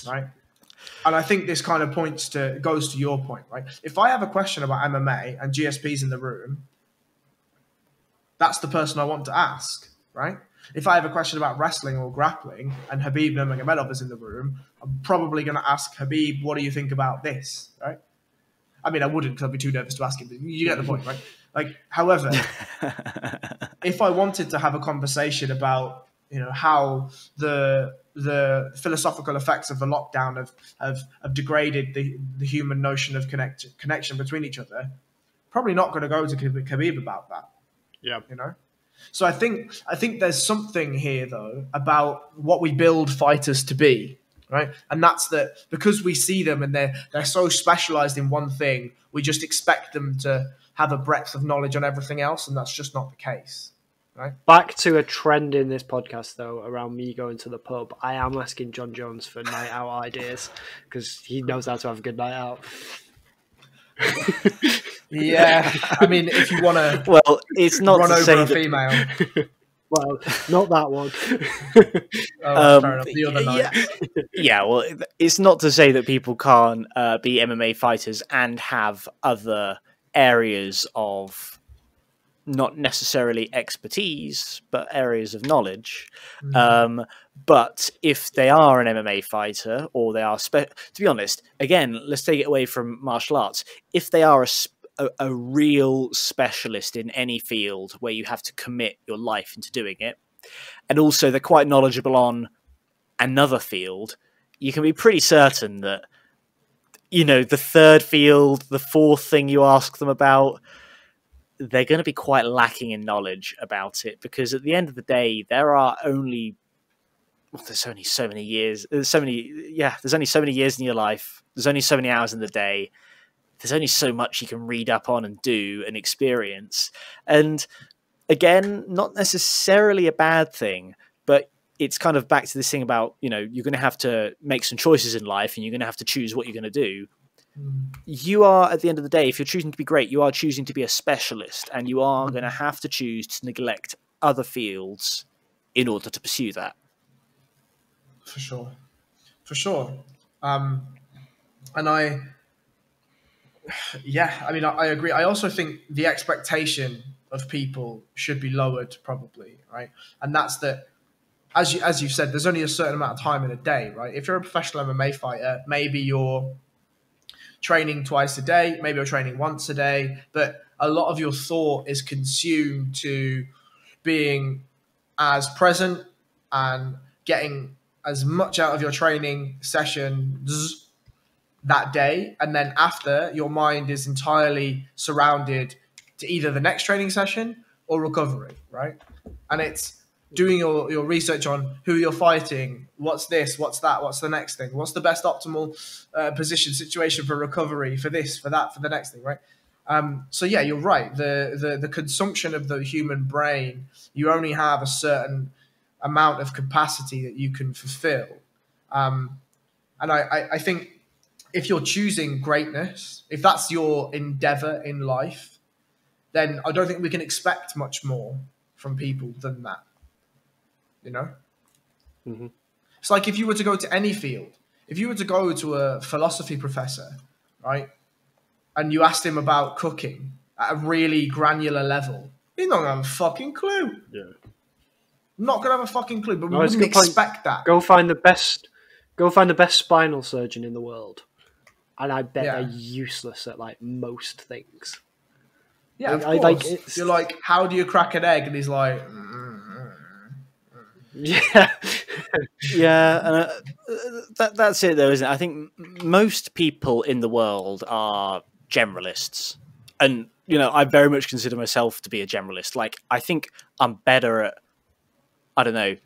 Right? And I think this kind of goes to your point, right? If I have a question about MMA and GSP's in the room, that's the person I want to ask, right? If I have a question about wrestling or grappling and Khabib Nurmagomedov is in the room, I'm probably going to ask Khabib, what do you think about this, right? I mean, I wouldn't because I'd be too nervous to ask him, but you get the point, right? Like, however, if I wanted to have a conversation about, you know, how the philosophical effects of the lockdown have degraded the human notion of connection between each other, probably not going to go to Khabib about that. Yeah, you know. So I think there's something here though about what we build fighters to be, right? And that's that because we see them and they're so specialized in one thing, we just expect them to have a breadth of knowledge on everything else, and that's just not the case. Right. Back to a trend in this podcast, though, around me going to the pub. I am asking John Jones for night out ideas because he knows how to have a good night out. Yeah, I mean, if you want to, well, it's not run to over say a that... female. Well, not that one. Fair enough. The other night. Yeah, well, it's not to say that people can't be MMA fighters and have other areas of not necessarily expertise, but areas of knowledge. But if they are an MMA fighter, or they are, to be honest, again, let's take it away from martial arts. If they are a real specialist in any field where you have to commit your life into doing it, and also they're quite knowledgeable on another field, you can be pretty certain that, you know, the third field, the fourth thing you ask them about, they're going to be quite lacking in knowledge about it, because at the end of the day, there's only so many years. There's only so many years in your life. There's only so many hours in the day. There's only so much you can read up on and do and experience. And again, not necessarily a bad thing, but it's kind of back to this thing about, you know, you're going to have to make some choices in life and you're going to have to choose what you're going to do. You are, at the end of the day, if you're choosing to be great, you are choosing to be a specialist, and you are going to have to choose to neglect other fields in order to pursue that. For sure. For sure. And I agree. I also think the expectation of people should be lowered, probably, right? And that's that, as you said, there's only a certain amount of time in a day, right? If you're a professional MMA fighter, maybe you're training twice a day, maybe you're training once a day, but a lot of your thought is consumed to being as present and getting as much out of your training sessions that day. And then after, your mind is entirely surrounded to either the next training session or recovery, right? And it's doing your research on who you're fighting, what's this, what's that, what's the next thing, what's the best optimal position, situation for recovery, for this, for that, for the next thing, right? So yeah, you're right. The consumption of the human brain, you only have a certain amount of capacity that you can fulfill. And I think if you're choosing greatness, if that's your endeavor in life, then I don't think we can expect much more from people than that. You know? Mm-hmm. It's like if you were to go to any field, if you were to go to a philosophy professor, right, and you asked him about cooking at a really granular level, he's not going to have a fucking clue. Yeah. Not going to have a fucking clue, but we No, it's a wouldn't good point. expect that. Go find the best spinal surgeon in the world, and I bet they're useless at like most things. Yeah, of course. You're like, how do you crack an egg? And he's like, yeah, yeah. And that's it, though, isn't it? I think most people in the world are generalists, and you know, I very much consider myself to be a generalist. Like, I think I'm better at, I don't know,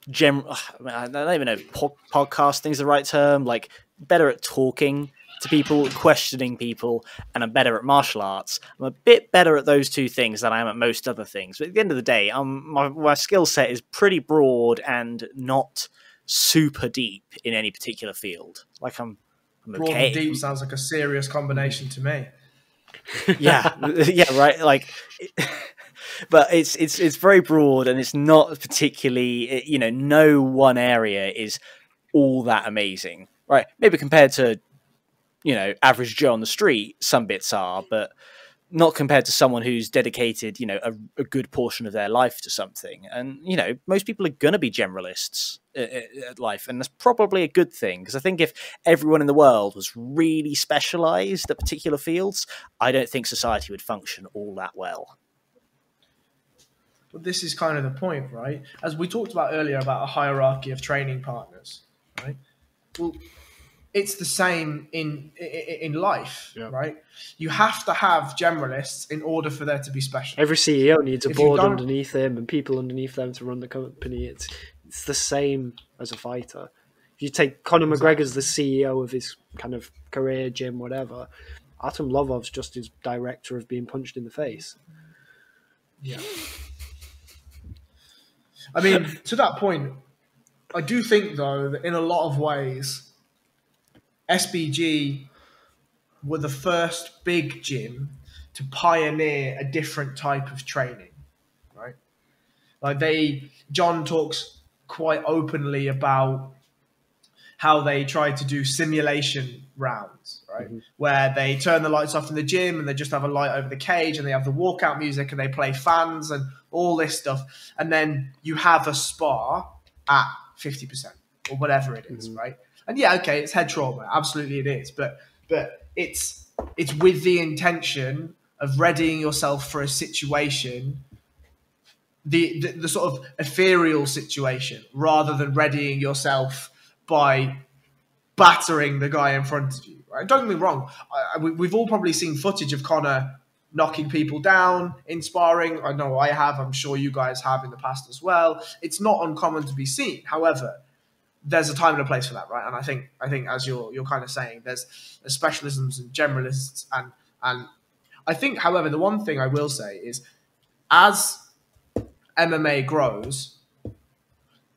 I don't even know if podcasting is the right term. Like, better at talking to people, questioning people, and I'm better at martial arts. I'm a bit better at those two things than I am at most other things. But at the end of the day, my skill set is pretty broad and not super deep in any particular field. Like, I'm broad okay. and deep sounds like a serious combination to me. Yeah, yeah, right. Like, but it's very broad, and it's not particularly, you know, no one area is all that amazing, right? Maybe compared to, you know, average Joe on the street, some bits are, but not compared to someone who's dedicated, you know, a good portion of their life to something. And, you know, most people are going to be generalists at life. And that's probably a good thing, because I think if everyone in the world was really specialized at particular fields, I don't think society would function all that well. But this is kind of the point, right? As we talked about earlier about a hierarchy of training partners, right? Well, it's the same in life, right? You have to have generalists in order for there to be specialists. Every CEO needs a board underneath him and people underneath them to run the company. It's the same as a fighter. If you take Conor McGregor's the CEO of his kind of career, gym, whatever. Artem Lovov's just his director of being punched in the face. Yeah. I mean, to that point, I do think, though, that in a lot of ways, SBG were the first big gym to pioneer a different type of training, right? Like John talks quite openly about how they tried to do simulation rounds, right? Mm-hmm. Where they turn the lights off in the gym and they just have a light over the cage and they have the walkout music and they play fans and all this stuff. And then you have a spar at 50% or whatever it is, mm-hmm. right? And yeah, okay, it's head trauma. Absolutely it is. But it's with the intention of readying yourself for a situation, the sort of ethereal situation, rather than readying yourself by battering the guy in front of you. Right? Don't get me wrong. We've all probably seen footage of Conor knocking people down in sparring. I know I have. I'm sure you guys have in the past as well. It's not uncommon to be seen. However, there's a time and a place for that, right? And I think as you're kind of saying, there's specialisms and generalists, and I think, however, the one thing I will say is, as MMA grows,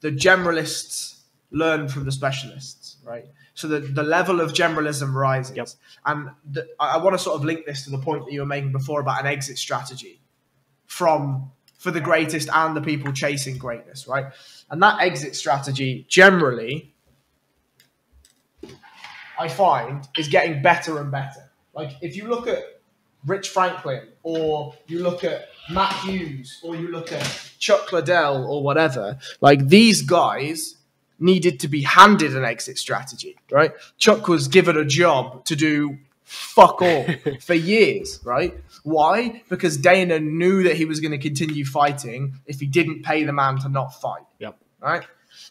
the generalists learn from the specialists, right? So the level of generalism rises. Yep. And I want to sort of link this to the point that you were making before about an exit strategy for the greatest and the people chasing greatness, right? And that exit strategy generally, I find, is getting better and better. Like if you look at Rich Franklin, or you look at Matt Hughes, or you look at Chuck Liddell, or whatever, like these guys needed to be handed an exit strategy, right? Chuck was given a job to do fuck all for years, right? Why? Because Dana knew that he was going to continue fighting if he didn't pay the man to not fight. Yep. Right?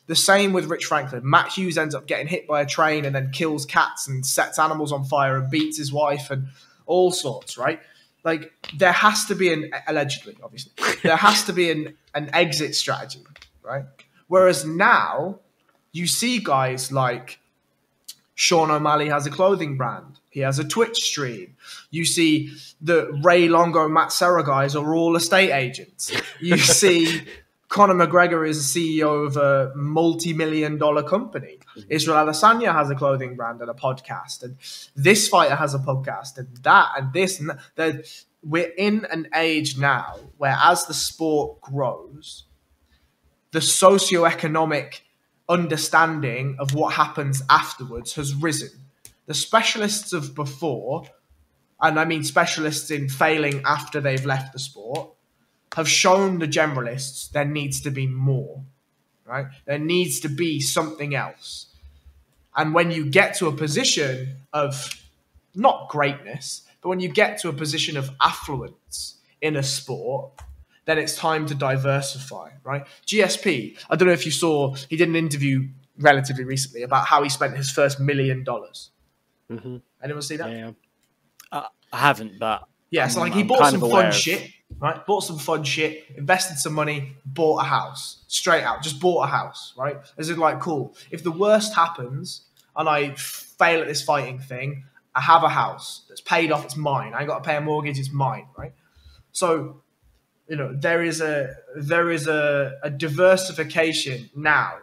The same with Rich Franklin. Matt Hughes ends up getting hit by a train and then kills cats and sets animals on fire and beats his wife and all sorts, right? Like, there has to be allegedly, obviously, there has to be an exit strategy, right? Whereas now, you see guys like Sean O'Malley has a clothing brand. He has a Twitch stream. You see the Ray Longo, Matt Serra guys are all estate agents. You see Conor McGregor is the CEO of a multi-million-dollar company. Israel Adesanya has a clothing brand and a podcast. And this fighter has a podcast and that and this and that. We're in an age now where as the sport grows, the socioeconomic understanding of what happens afterwards has risen. The specialists of before, and I mean specialists in failing after they've left the sport, have shown the generalists there needs to be more, right? There needs to be something else. And when you get to a position of not greatness, but when you get to a position of affluence in a sport, then it's time to diversify, right? GSP, I don't know if you saw, he did an interview relatively recently about how he spent his first $1 million. Mm-hmm. Anyone see that? Yeah. I haven't, but yeah. So like he bought some fun shit, right? Bought some fun shit, invested some money, bought a house, straight out, just bought a house, right? As in like, cool. If the worst happens and I fail at this fighting thing, I have a house that's paid off. It's mine. I ain't got to pay a mortgage. It's mine, right? So, you know, there is a diversification now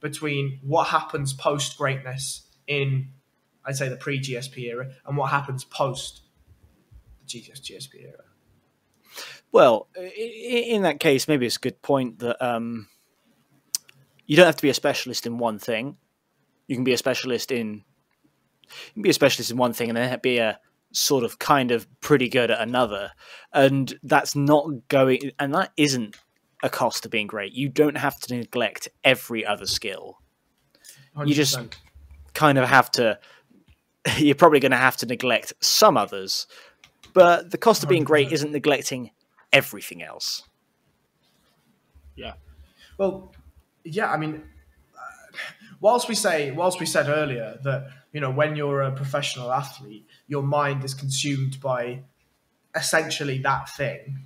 between what happens post greatness in, I'd say, the pre-GSP era and what happens post the GSP era. Well, in that case, maybe it's a good point that you don't have to be a specialist in one thing. You can be a specialist in one thing and then be a sort of kind of pretty good at another. And that's not going, and that isn't a cost to being great. You don't have to neglect every other skill. 100%. You just kind of have to, you're probably going to have to neglect some others, but the cost of being great isn't neglecting everything else. Yeah. Well, yeah, I mean, whilst we said earlier that, you know, when you're a professional athlete, your mind is consumed by essentially that thing.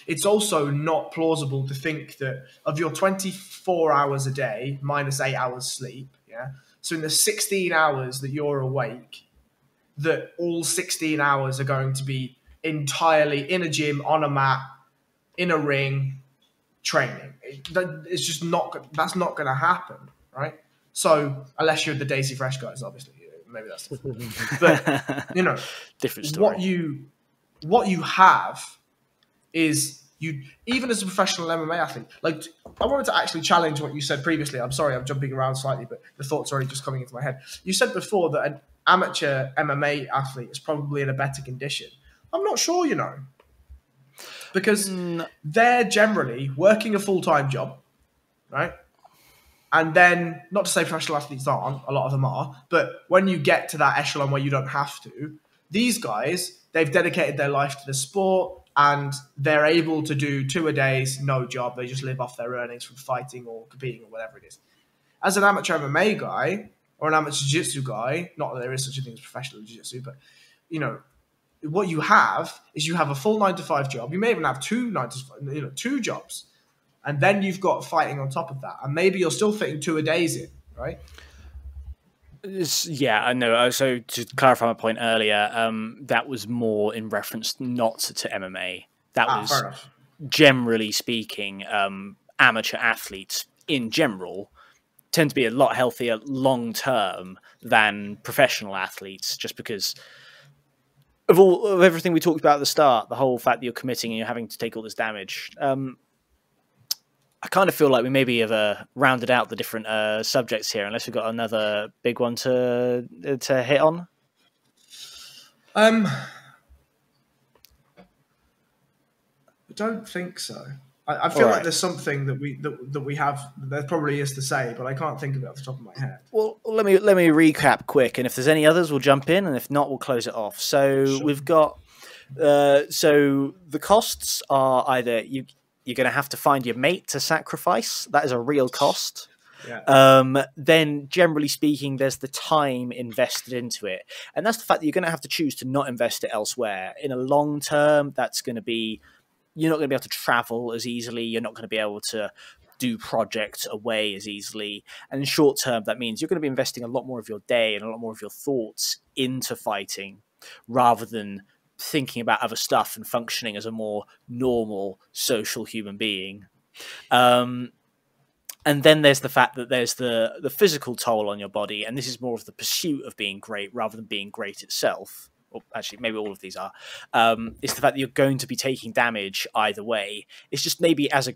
It's also not plausible to think that of your 24 hours a day minus 8 hours sleep, yeah. So in the 16 hours that you're awake, that all 16 hours are going to be entirely in a gym, on a mat, in a ring, training. It's just not. That's not going to happen, right? So unless you're the Daisy Fresh guys, obviously, maybe that's different. But you know, different story. What you have is you, even as a professional MMA athlete. Like, I wanted to actually challenge what you said previously. I'm sorry, I'm jumping around slightly, but the thoughts are already just coming into my head. You said before that an amateur MMA athlete is probably in a better condition. I'm not sure, you know, because they're generally working a full-time job, right? And then, not to say professional athletes aren't, a lot of them are, but when you get to that echelon where you don't have to, these guys, they've dedicated their life to the sport and they're able to do 2-a-days, no job. They just live off their earnings from fighting or competing or whatever it is. As an amateur MMA guy or an amateur jiu-jitsu guy, not that there is such a thing as professional jiu-jitsu, but, you know, what you have is you have a full 9-to-5 job. You may even have two jobs. And then you've got fighting on top of that. And maybe you're still fitting 2-a-days in, right? Yeah, I know. So to clarify my point earlier, that was more in reference not to MMA. That was, generally speaking, amateur athletes in general tend to be a lot healthier long term than professional athletes, just because of everything we talked about at the start, the whole fact that you're committing and you're having to take all this damage. I kind of feel like we maybe have rounded out the different subjects here, unless we've got another big one to hit on. I don't think so. I feel like there's something that we have. There probably is to say, but I can't think of it off the top of my head. Well, let me recap quick, and if there's any others, we'll jump in, and if not, we'll close it off. So we've got so the costs are either you're going to have to find your mate to sacrifice. That is a real cost. Yeah. Then, generally speaking, there's the time invested into it, and that's the fact that you're going to have to choose to not invest it elsewhere. In a long term, that's going to be you're not going to be able to travel as easily. You're not going to be able to do projects away as easily. And in short term, that means you're going to be investing a lot more of your day and a lot more of your thoughts into fighting rather than thinking about other stuff and functioning as a more normal social human being. And then there's the fact that there's the physical toll on your body, and this is more of the pursuit of being great rather than being great itself. Or actually, maybe all of these are. It's the fact that you're going to be taking damage either way. It's just maybe as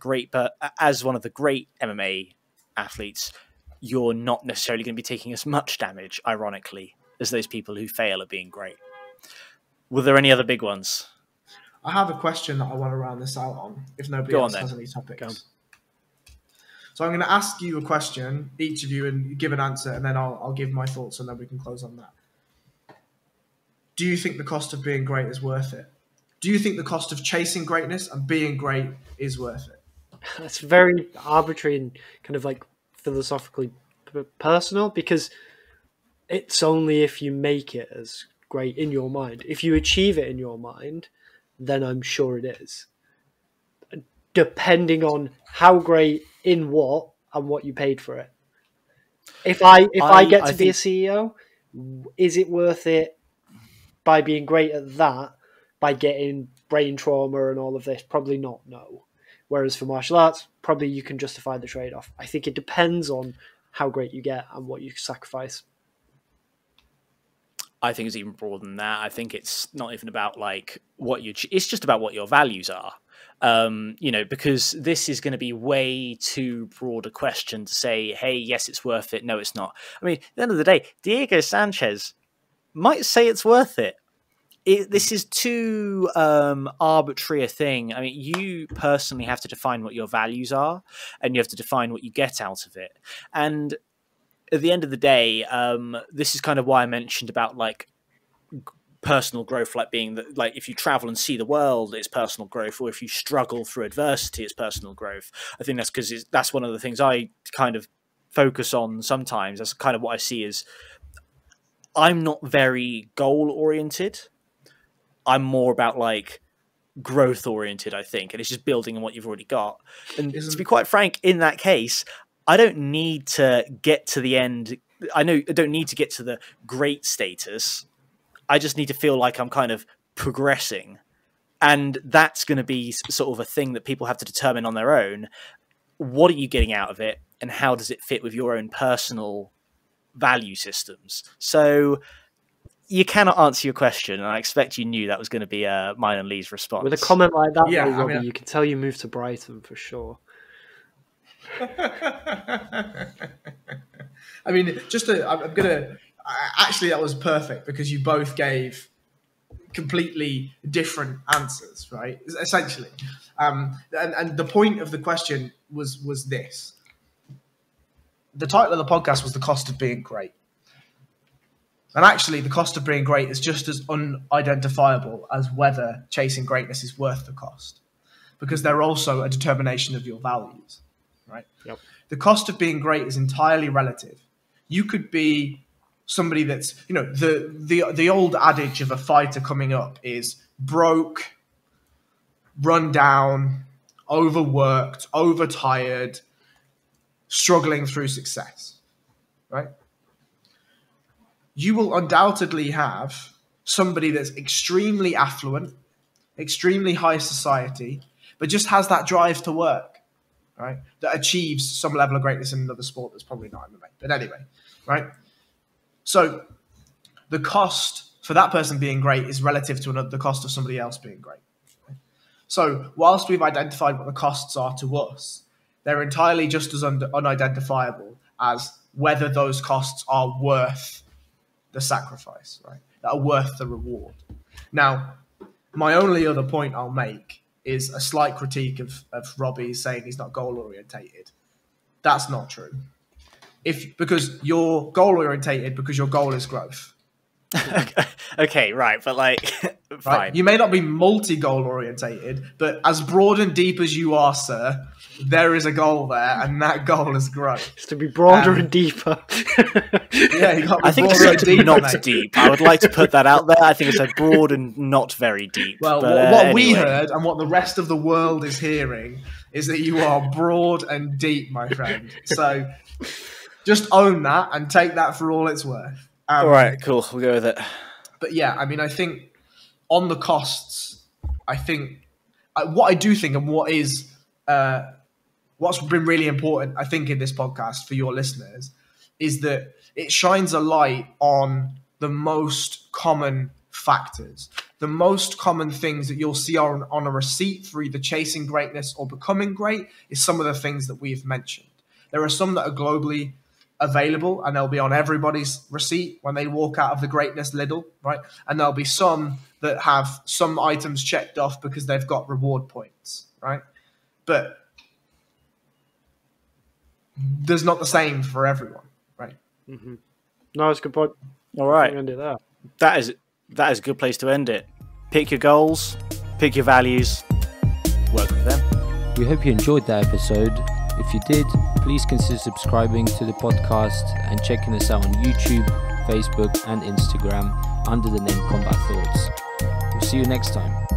one of the great MMA athletes, you're not necessarily going to be taking as much damage, ironically, as those people who fail at being great. Were there any other big ones? I have a question that I want to round this out on, if nobody else has any topics. So I'm going to ask you a question, each of you, and give an answer, and then I'll give my thoughts, and then we can close on that. Do you think the cost of being great is worth it? Do you think the cost of chasing greatness and being great is worth it? That's very arbitrary and kind of like philosophically personal, because it's only if you make it as great in your mind. If you achieve it in your mind, then I'm sure it is. Depending on how great in what and what you paid for it. If I get to be a CEO, is it worth it by being great at that, by getting brain trauma and all of this? Probably not, no. Whereas for martial arts, probably you can justify the trade-off. I think it depends on how great you get and what you sacrifice. I think it's even broader than that. I think it's not even about like it's just about what your values are. Because this is going to be way too broad a question to say, hey, yes, it's worth it. No, it's not. I mean, at the end of the day, Diego Sanchez might say it's worth it. This is too arbitrary a thing. I mean, you personally have to define what your values are, and you have to define what you get out of it. And at the end of the day, this is kind of why I mentioned about like personal growth, like being that, like if you travel and see the world, it's personal growth, or if you struggle through adversity, it's personal growth. I think that's because that's one of the things I kind of focus on sometimes. That's kind of what I see is I'm not very goal oriented. I'm more about like growth oriented, I think, and it's just building on what you've already got. And to be quite frank, in that case, I don't need to get to the end. I don't need to get to the great status. I just need to feel like I'm kind of progressing. And that's going to be sort of a thing that people have to determine on their own. What are you getting out of it? And how does it fit with your own personal value systems? So you cannot answer your question, and I expect you knew that was going to be mine and Lee's response. With a comment like that, yeah, Robbie, you can tell you moved to Brighton for sure. I mean, actually, that was perfect because you both gave completely different answers, right? Essentially. And the point of the question was this. The title of the podcast was The Cost of Being Great. And actually, the cost of being great is just as unidentifiable as whether chasing greatness is worth the cost, because they're also a determination of your values, right? Yep. The cost of being great is entirely relative. You could be somebody that's, the old adage of a fighter coming up is broke, run down, overworked, overtired, struggling through success, right? You will undoubtedly have somebody that's extremely affluent, extremely high society, but just has that drive to work, right, that achieves some level of greatness in another sport that's probably not MMA. But anyway, right? So the cost for that person being great is relative to the cost of somebody else being great. Right? So whilst we've identified what the costs are to us, they're entirely just as unidentifiable as whether those costs are worth the sacrifice, right? That are worth the reward. Now, my only other point I'll make is a slight critique of Robbie saying he's not goal orientated. That's not true. Because you're goal orientated because your goal is growth. Okay, right, but like, fine. Right? You may not be multi-goal orientated, but as broad and deep as you are, sir, there is a goal there, and that goal is growth. It's to be broader and deeper. Yeah, you got. I think it's said to be not deep. I would like to put that out there. I think it's said broad and not very deep. Well, but, what anyway. we heard and what the rest of the world is hearing is that you are broad and deep, my friend. So just own that and take that for all it's worth. All right, cool. We'll go with it. But yeah, I mean, I think on the costs, I think what I do think and what is what's been really important, I think, in this podcast for your listeners is that it shines a light on the most common factors, the most common things that you'll see on a receipt for either chasing greatness or becoming great is some of the things that we've mentioned. There are some that are globally available and they'll be on everybody's receipt when they walk out of the greatness Lidl, right? And there'll be some that have some items checked off because they've got reward points, right? But there's not the same for everyone, right? Mm-hmm. No, it's a good point. All right. End it there. That is a good place to end it. Pick your goals, pick your values, work with them. We hope you enjoyed that episode. If you did, please consider subscribing to the podcast and checking us out on YouTube, Facebook and Instagram under the name Combat Thoughts. We'll see you next time.